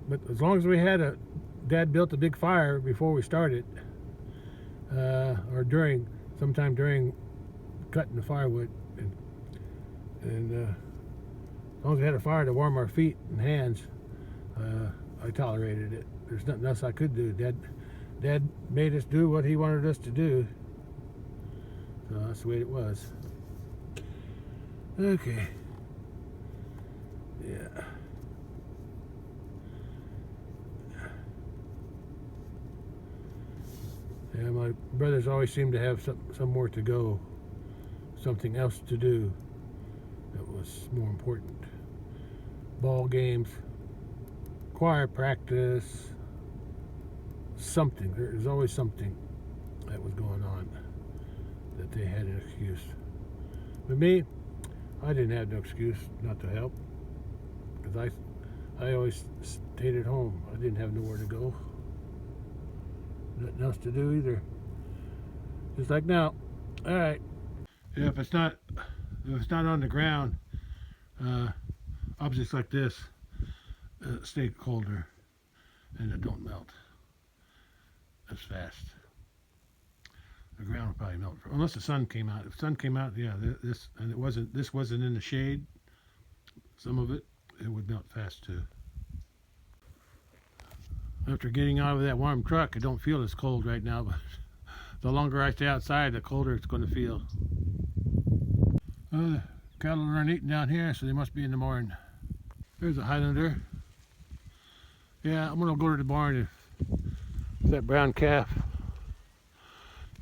But as long as we had Dad built a big fire before we started, or sometime during cutting the firewood, and as long as we had a fire to warm our feet and hands, I tolerated it. There's nothing else I could do. Dad made us do what he wanted us to do, so that's the way it was. Okay. Yeah. Yeah, my brothers always seem to have somewhere to go, something else to do that was more important. Ball games, choir practice, something. There's always something that was going on that they had an excuse. But me, I didn't have no excuse not to help, because I always stayed at home. I didn't have nowhere to go. Nothing else to do either. Just like now. All right. Yeah, if it's not on the ground, objects like this stay colder and it don't melt as fast. The ground will probably melt unless the sun came out. If the sun came out, yeah, this wasn't in the shade. Some of it would melt fast too. After getting out of that warm truck, it don't feel as cold right now, but the longer I stay outside, the colder it's going to feel. Cattle aren't eating down here, so they must be in the barn. There's a Highlander. Yeah, I'm going to go to the barn if that brown calf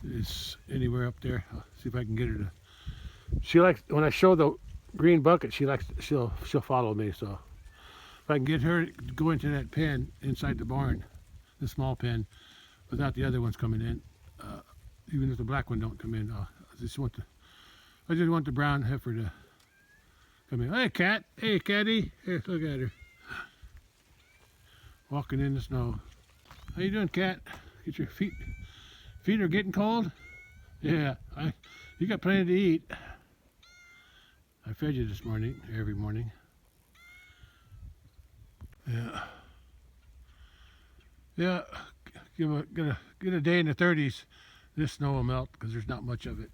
is anywhere up there. I'll see if I can get her to. She likes, when I show the green bucket, she'll follow me, so if I can get her to go into that pen inside the barn, the small pen, without the other ones coming in, even if the black one don't come in, I just want the brown heifer to come in. Hey, cat. Hey, catty. Here, look at her. Walking in the snow. How you doing, cat? Get your feet are getting cold? Yeah, you got plenty to eat. I fed you this morning, every morning. Yeah, get a day in the 30s. This snow will melt because there's not much of it.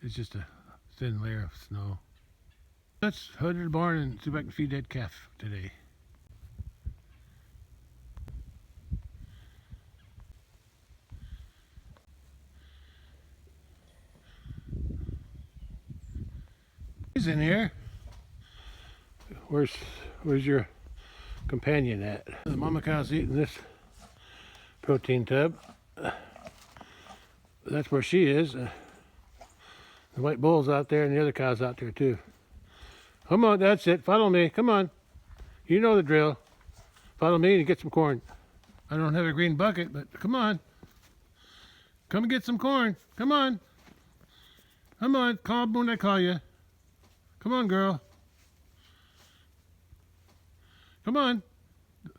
It's just a thin layer of snow. Let's head to the barn and see if I can feed that calf today. He's in here. Where's your companion at? The mama cow's eating this protein tub. That's where she is. The white bull's out there and the other cow's out there too. Come on, that's it. Follow me. Come on. You know the drill. Follow me and get some corn. I don't have a green bucket, but come on. Come and get some corn. Come on. Come on. Call when I call you. Come on, girl. Come on.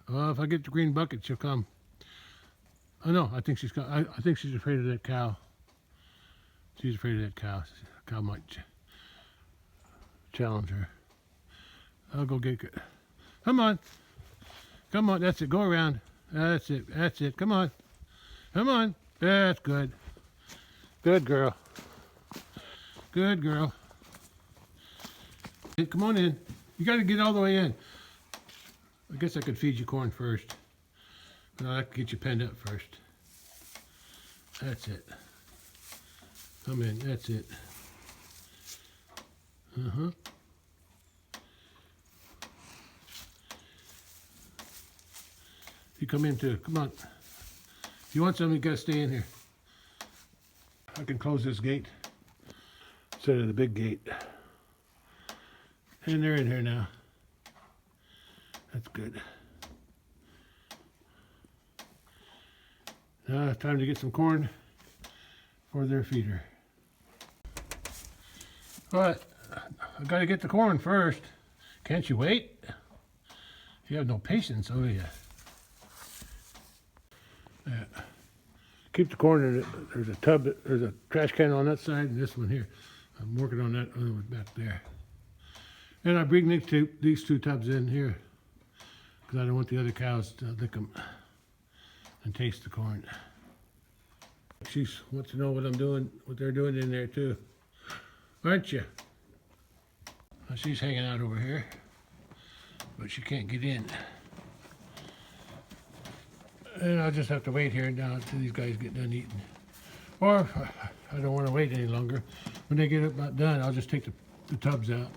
Oh, if I get the green bucket, she'll come. Oh no, I think she's afraid of that cow. She's afraid of that cow. The cow might challenge her. I'll go get it. Come on. Come on. That's it. Go around. That's it. That's it. Come on. Come on. That's good. Good girl. Good girl. Hey, come on in. You got to get all the way in. I guess I could feed you corn first. No, I could get you penned up first. That's it. Come in. That's it. Uh-huh. You come in too. Come on. If you want something, you got to stay in here. I can close this gate instead of the big gate. And they're in here now. That's good. Now it's time to get some corn for their feeder. But I got to get the corn first. Can't you wait? You have no patience, oh yeah. Keep the corn in it. There's a tub, there's a trash can on that side and this one here. I'm working on that other one back there. And I bring these two tubs in here because I don't want the other cows to lick them and taste the corn. She wants to know what I'm doing, what they're doing in there too. Aren't you? Well, she's hanging out over here, but she can't get in. And I'll just have to wait here now until these guys get done eating. Or I don't want to wait any longer. When they get about done, I'll just take the tubs out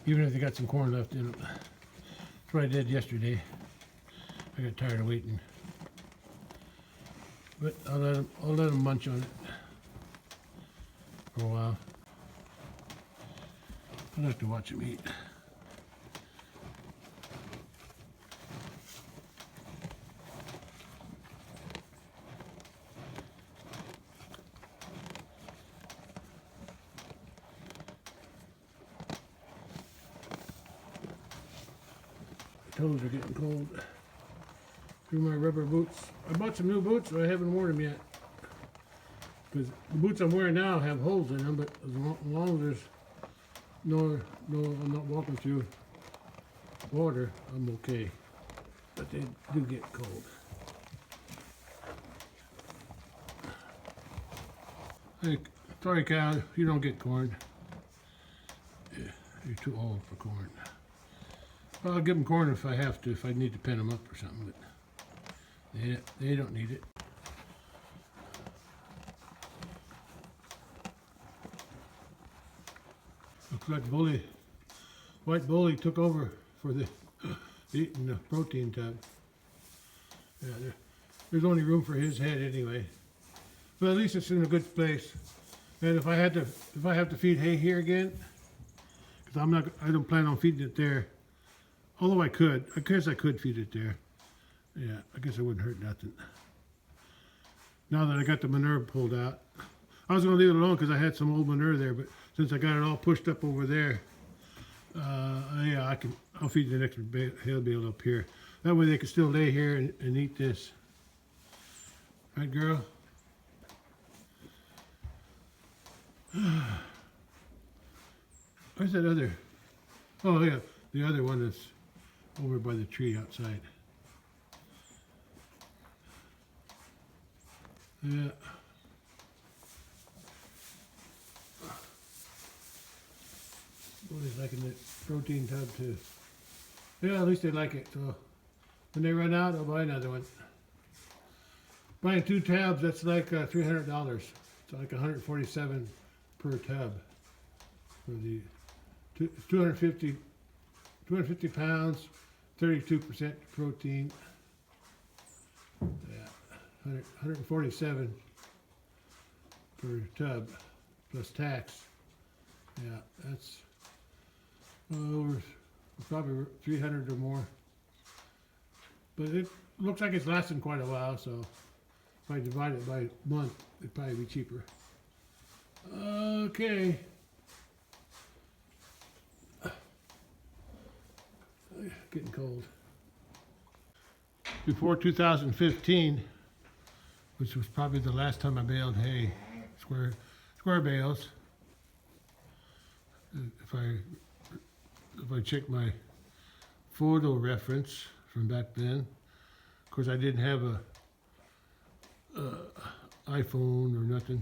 even if they got some corn left in them. That's what I did yesterday. I got tired of waiting. But I'll let them munch on it for a while. I like to watch them eat. Toes are getting cold. Through my rubber boots. I bought some new boots, but I haven't worn them yet. Because the boots I'm wearing now have holes in them, but as long as there's no, I'm not walking through water, I'm okay. But they do get cold. Hey, sorry, cow, you don't get corn. Yeah, you're too old for corn. Well, I'll give them corn if I have to, if I need to pen them up or something, but they don't need it. Looks like White Bully took over for the eating the protein tub. Yeah, there's only room for his head anyway. But at least it's in a good place. And if I have to feed hay here again, because I don't plan on feeding it there. Although I guess I could feed it there. Yeah, I guess it wouldn't hurt nothing. Now that I got the manure pulled out, I was going to leave it alone because I had some old manure there, but since I got it all pushed up over there, yeah, I'll feed the next hay bale up here. That way they can still lay here and eat this. Right, girl? Where's that other? Oh, yeah, the other one that's over by the tree outside. Yeah. Body's liking the protein tub too. Yeah, at least they like it. So when they run out, I'll buy another one. Buying 2 tabs, that's like $300. It's like $147 per tub. For the 250 pounds, 32% protein. Yeah, 147 per tub plus tax. Yeah, that's over probably 300 or more. But it looks like it's lasting quite a while, so if I divide it by month, it'd probably be cheaper. Okay. Getting cold. Before 2015, which was probably the last time I baled hay, square bales. If I check my photo reference from back then, of course I didn't have a iPhone or nothing.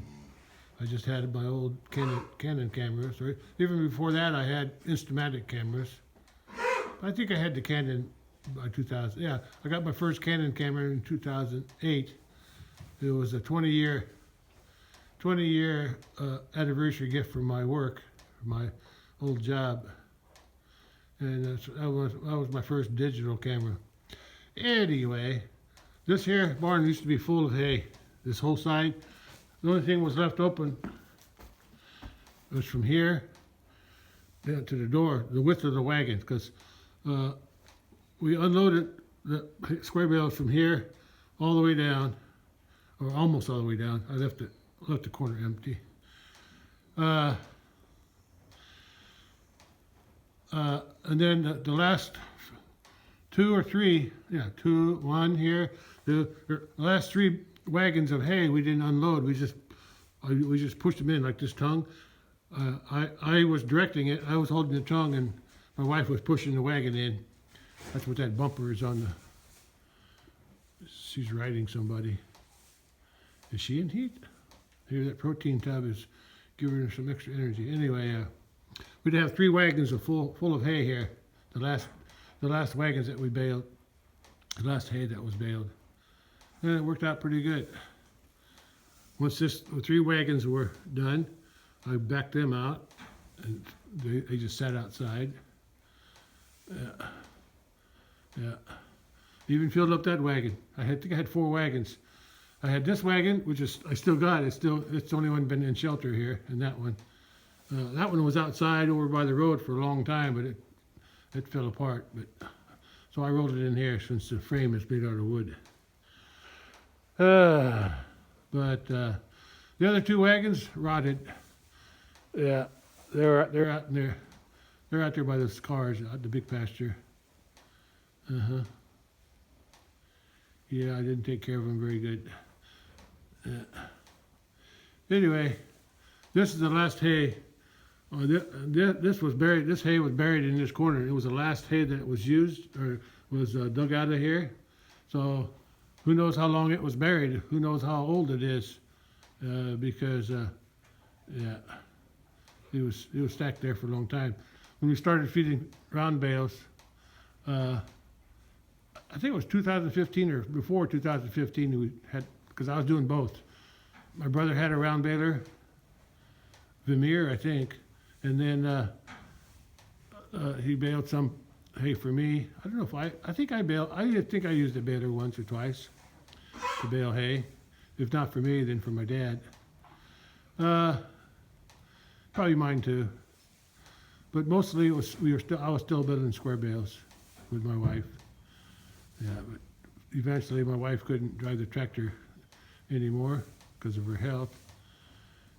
I just had my old Canon cameras. Or even before that, I had Instamatic cameras. I think I had the Canon by 2000. Yeah, I got my first Canon camera in 2008. It was a 20-year anniversary gift from my work, my old job, and that was my first digital camera. Anyway, this here barn used to be full of hay. This whole side, the only thing was left open was from here down to the door, the width of the wagon, because we unloaded the square bales from here all the way down, or almost all the way down. I left the corner empty. And then the last 2 or 3, yeah, 2, 1 here. The last 3 wagons of hay we didn't unload. We just pushed them in like this tongue. I was directing it. I was holding the tongue, and my wife was pushing the wagon in. That's what that bumper is on. She's riding somebody. Is she in heat? Here, that protein tub is giving her some extra energy. Anyway, we'd have 3 wagons full of hay here. The last wagons that we baled, the last hay that was baled, and it worked out pretty good. Once the 3 wagons were done, I backed them out, and they just sat outside. Yeah. Yeah. Even filled up that wagon. I think I had 4 wagons. I had this wagon, which is I still got. It's the only one been in shelter here, and that one. That one was outside over by the road for a long time, but it fell apart. But so I rolled it in here since the frame is made out of wood. But the other 2 wagons rotted. Yeah, they're out there. They're out there by those cars out the big pasture. Yeah, I didn't take care of them very good. Anyway, this is the last hay. This was buried. This hay was buried in this corner. It was the last hay that was used or was dug out of here. So who knows how long it was buried? Who knows how old it is? Because yeah, it was stacked there for a long time. When we started feeding round bales, I think it was 2015 or before 2015. We had, because I was doing both. My brother had a round baler, Vermeer, I think, and then he baled some hay for me. I don't know if I think I baled. I think I used a baler once or twice to bale hay. If not for me, then for my dad. Probably mine too. But mostly I was still building square bales with my wife. Yeah, but eventually my wife couldn't drive the tractor anymore because of her health.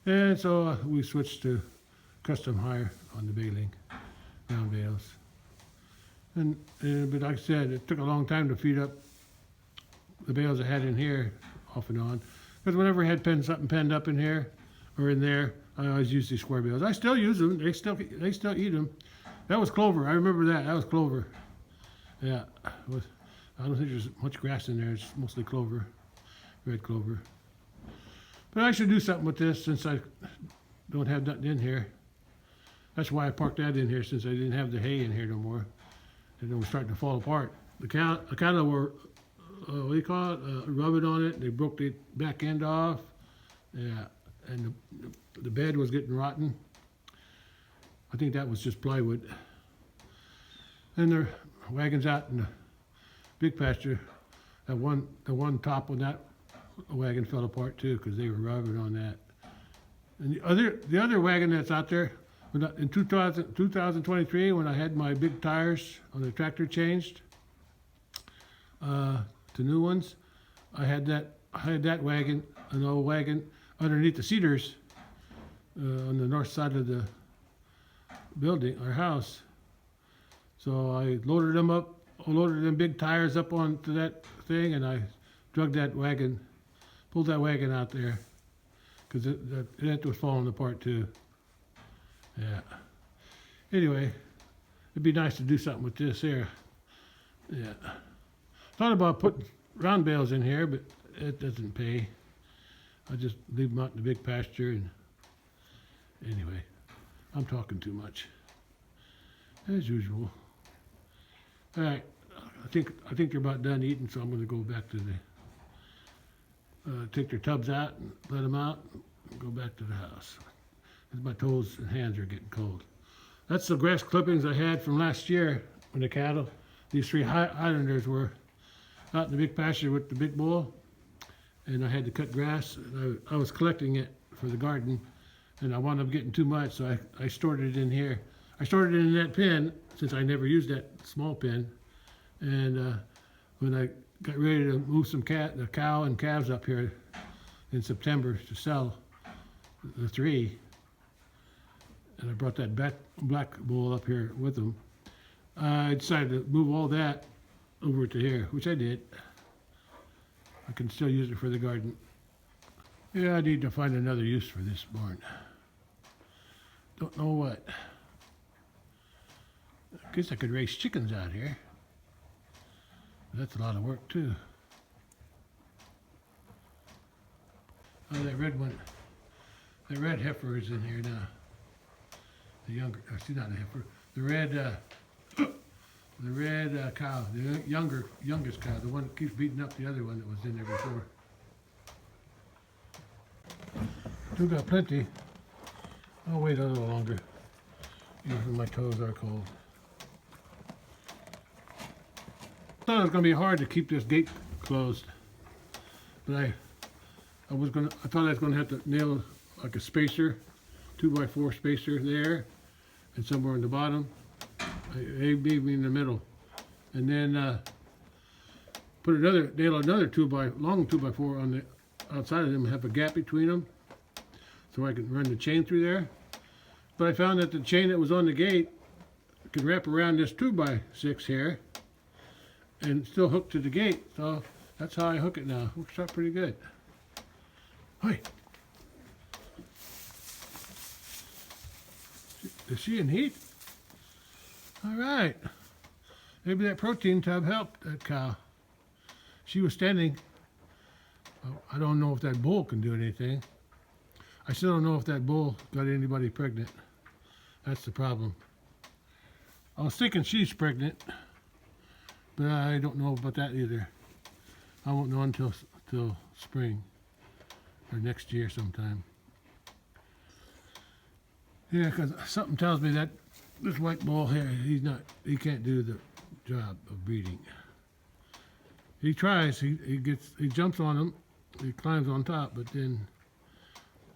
And so we switched to custom hire on the baling, round bales. But like I said, it took a long time to feed up the bales I had in here off and on. Because whenever I had something penned up in here or in there, I always used these square bales. I still use them. They still eat them. That was clover. I remember that. That was clover. Yeah. I don't think there's much grass in there. It's mostly clover, red clover. But I should do something with this since I don't have nothing in here. That's why I parked that in here, since I didn't have the hay in here no more. And it was starting to fall apart. The cattle were, what do you call it, rubbing on it. They broke the back end off. Yeah, and the bed was getting rotten. I think that was just plywood. And the wagons out in the big pasture, the one top on that wagon fell apart too because they were rubbing on that. And the other wagon that's out there, in 2023, when I had my big tires on the tractor changed to new ones, I had that wagon, an old wagon, underneath the cedars on the north side of the building, our house. So I loaded them big tires up onto that thing, and I pulled that wagon out there because it was falling apart too. Yeah. Anyway, it'd be nice to do something with this here. Yeah. Thought about putting round bales in here, but it doesn't pay. I just leave them out in the big pasture. And anyway, I'm talking too much, as usual. All right. I think they're about done eating, so I'm going to go back to the take their tubs out and let them out and go back to the house. Because my toes and hands are getting cold. That's the grass clippings I had from last year when the cattle, these 3 Highlanders were out in the big pasture with the big bull, and I had to cut grass. I was collecting it for the garden, and I wound up getting too much, so I stored it in here. I stored it in that pen since I never used that small pen, and when I got ready to move the cow and calves up here in September to sell the 3, and I brought that black bull up here with them, I decided to move all that over to here, which I did. I can still use it for the garden. Yeah, I need to find another use for this barn. Don't know what. I guess I could raise chickens out here. That's a lot of work too. Oh, that red one, the red heifer is in here now. The younger, she's not a heifer. The red cow, the youngest cow, the one that keeps beating up the other one that was in there before. Still got plenty. I'll wait a little longer. Even my toes are cold. Thought it was going to be hard to keep this gate closed, but I thought I was going to have to nail like a spacer, 2x4 spacer there, and somewhere on the bottom, maybe in the middle, and then nail another long 2x4 on the outside of them, and have a gap between them, so I can run the chain through there. But I found that the chain that was on the gate could wrap around this 2x6 here and still hook to the gate. So that's how I hook it now. Works out pretty good. Hi. Is she in heat? All right. Maybe that protein tub helped that cow. She was standing. Well, I don't know if that bull can do anything. I still don't know if that bull got anybody pregnant. That's the problem. I was thinking she's pregnant, but I don't know about that either. I won't know until spring or next year sometime. Yeah, because something tells me that this white bull here, he can't do the job of breeding. He tries, he jumps on them, he climbs on top, but then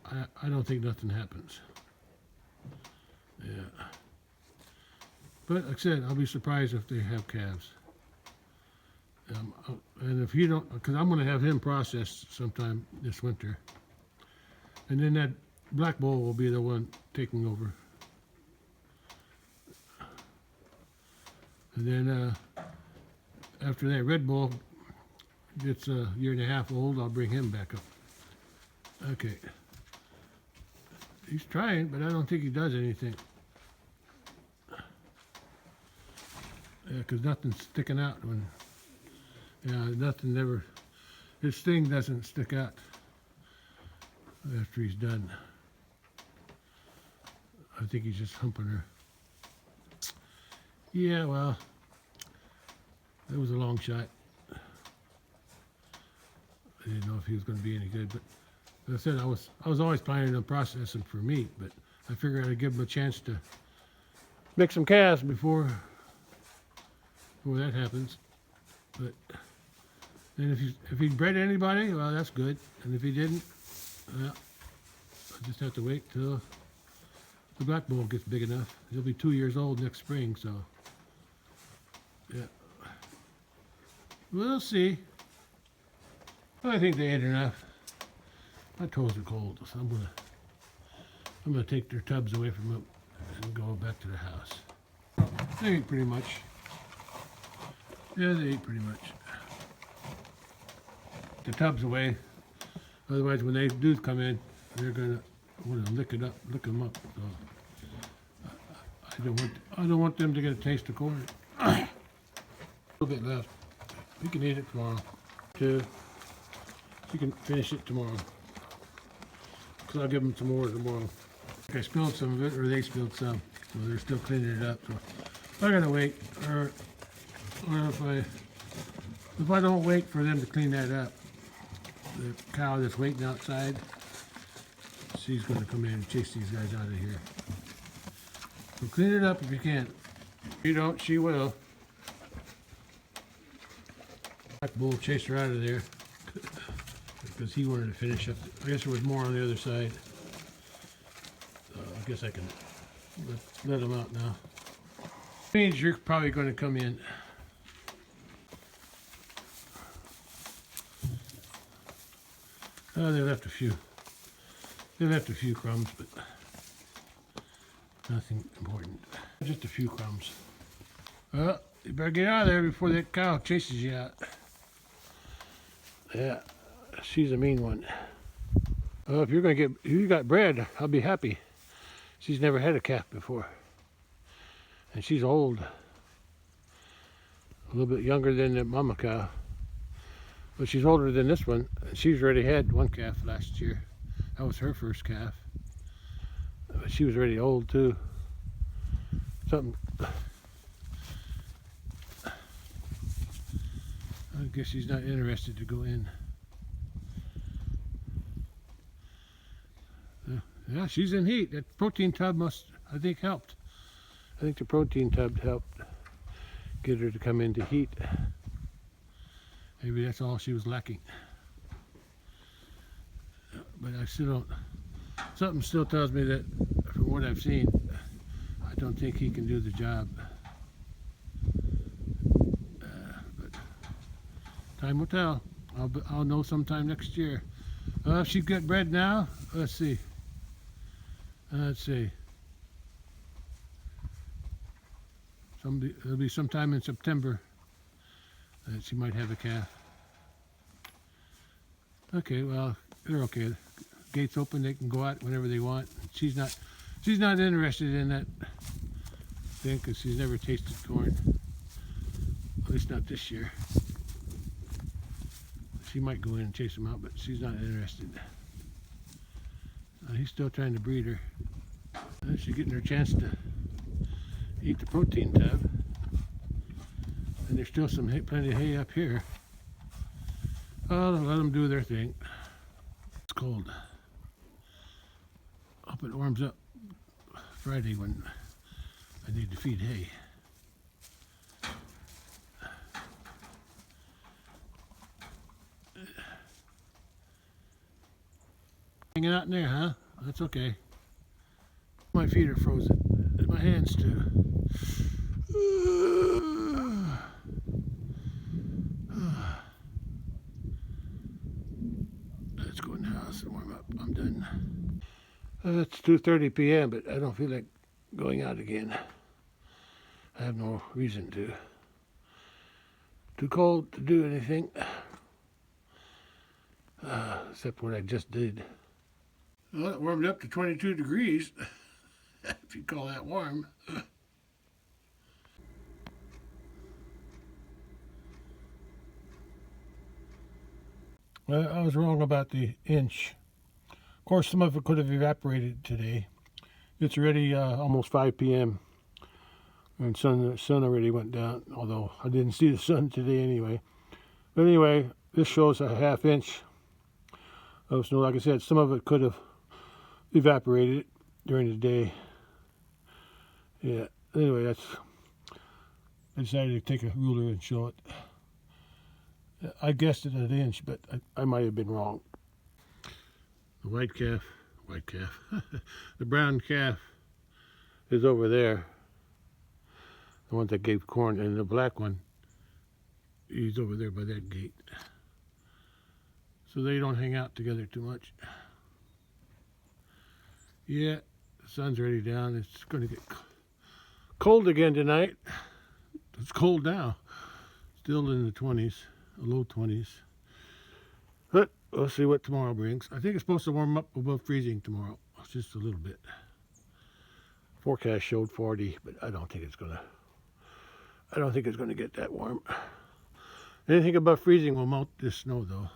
I don't think nothing happens. Yeah. But like I said, I'll be surprised if they have calves. And if you don't, because I'm going to have him processed sometime this winter. And then that black bull will be the one taking over. And then after that red bull gets a year and a half old, I'll bring him back up. Okay. He's trying, but I don't think he does anything. Yeah, because nothing's sticking out when, nothing ever, his thing doesn't stick out after he's done. I think he's just humping her. Yeah, well, that was a long shot. I didn't know if he was going to be any good, but as I said, I was always planning on processing for meat, but I figured I'd give him a chance to make some calves before that happens. But then if he bred anybody, well, that's good. And if he didn't, well, I just have to wait till the black bull gets big enough. He'll be 2 years old next spring, so yeah. We'll see. I think they ate enough. My toes are cold, so I'm gonna take their tubs away from them and go back to the house. They ate pretty much. Yeah, they ate pretty much. The tubs away. Otherwise, when they do come in, they're gonna want to lick them up. So I don't want them to get a taste of corn. A little bit left. We can eat it tomorrow. Too. You can finish it tomorrow. So I'll give them some more tomorrow. I spilled some of it, or they spilled some, so they're still cleaning it up. So I gotta wait, or if I don't wait for them to clean that up, the cow that's waiting outside, she's gonna come in and chase these guys out of here. So clean it up if you can. If you don't, she will. Black bull chased her out of there because he wanted to finish up. I guess there was more on the other side. So I guess I can let him out now. Means you're probably going to come in. Oh, they left a few. They left a few crumbs, but nothing important. Just a few crumbs. Well, you better get out of there before that cow chases you out. Yeah, she's a mean one. Well, if you got bread, I'll be happy. She's never had a calf before. And she's old. A little bit younger than the mama cow. But she's older than this one. She's already had one calf last year. That was her first calf. But she was already old too. I guess she's not interested to go in. Yeah, she's in heat. That protein tub must, I think, helped. I think the protein tub helped get her to come into heat. Maybe that's all she was lacking. But I still don't. Something still tells me that, from what I've seen, I don't think he can do the job. But time will tell. I'll know sometime next year. If she get bred now, let's see. Let's see. It'll be sometime in September that she might have a calf. Okay, well, they're okay. Gates open, they can go out whenever they want. She's not interested in that thing because she's never tasted corn. At least not this year. She might go in and chase them out, but she's not interested. He's still trying to breed her. She's getting her chance to eat the protein tub. And there's still plenty of hay up here. Oh, let them do their thing. It's cold. Hope it warms up Friday when I need to feed hay. Hanging out in there, huh? That's okay. My feet are frozen. And my hands too. Let's go in the house and warm up. I'm done. It's 2:30 p.m., but I don't feel like going out again. I have no reason to. Too cold to do anything. Except what I just did. Well, it warmed up to 22 degrees, if you call that warm. Well, I was wrong about the inch. Of course, some of it could have evaporated today. It's already almost 5 p.m. and the sun already went down, although I didn't see the sun today anyway. But anyway, this shows a ½ inch of snow. Like I said, some of it could have evaporated during the day. Yeah, anyway, I decided to take a ruler and show it. I guessed it at an inch, but I might have been wrong. The white calf, the brown calf is over there. The one that gave corn, and the black one, he's over there by that gate. So they don't hang out together too much. Yeah, the sun's already down. It's going to get cold again tonight. It's cold now. Still in the 20s, low 20s. But we'll see what tomorrow brings. I think it's supposed to warm up above freezing tomorrow. Just a little bit. Forecast showed 40, but I don't think it's going to get that warm. Anything above freezing will melt this snow though.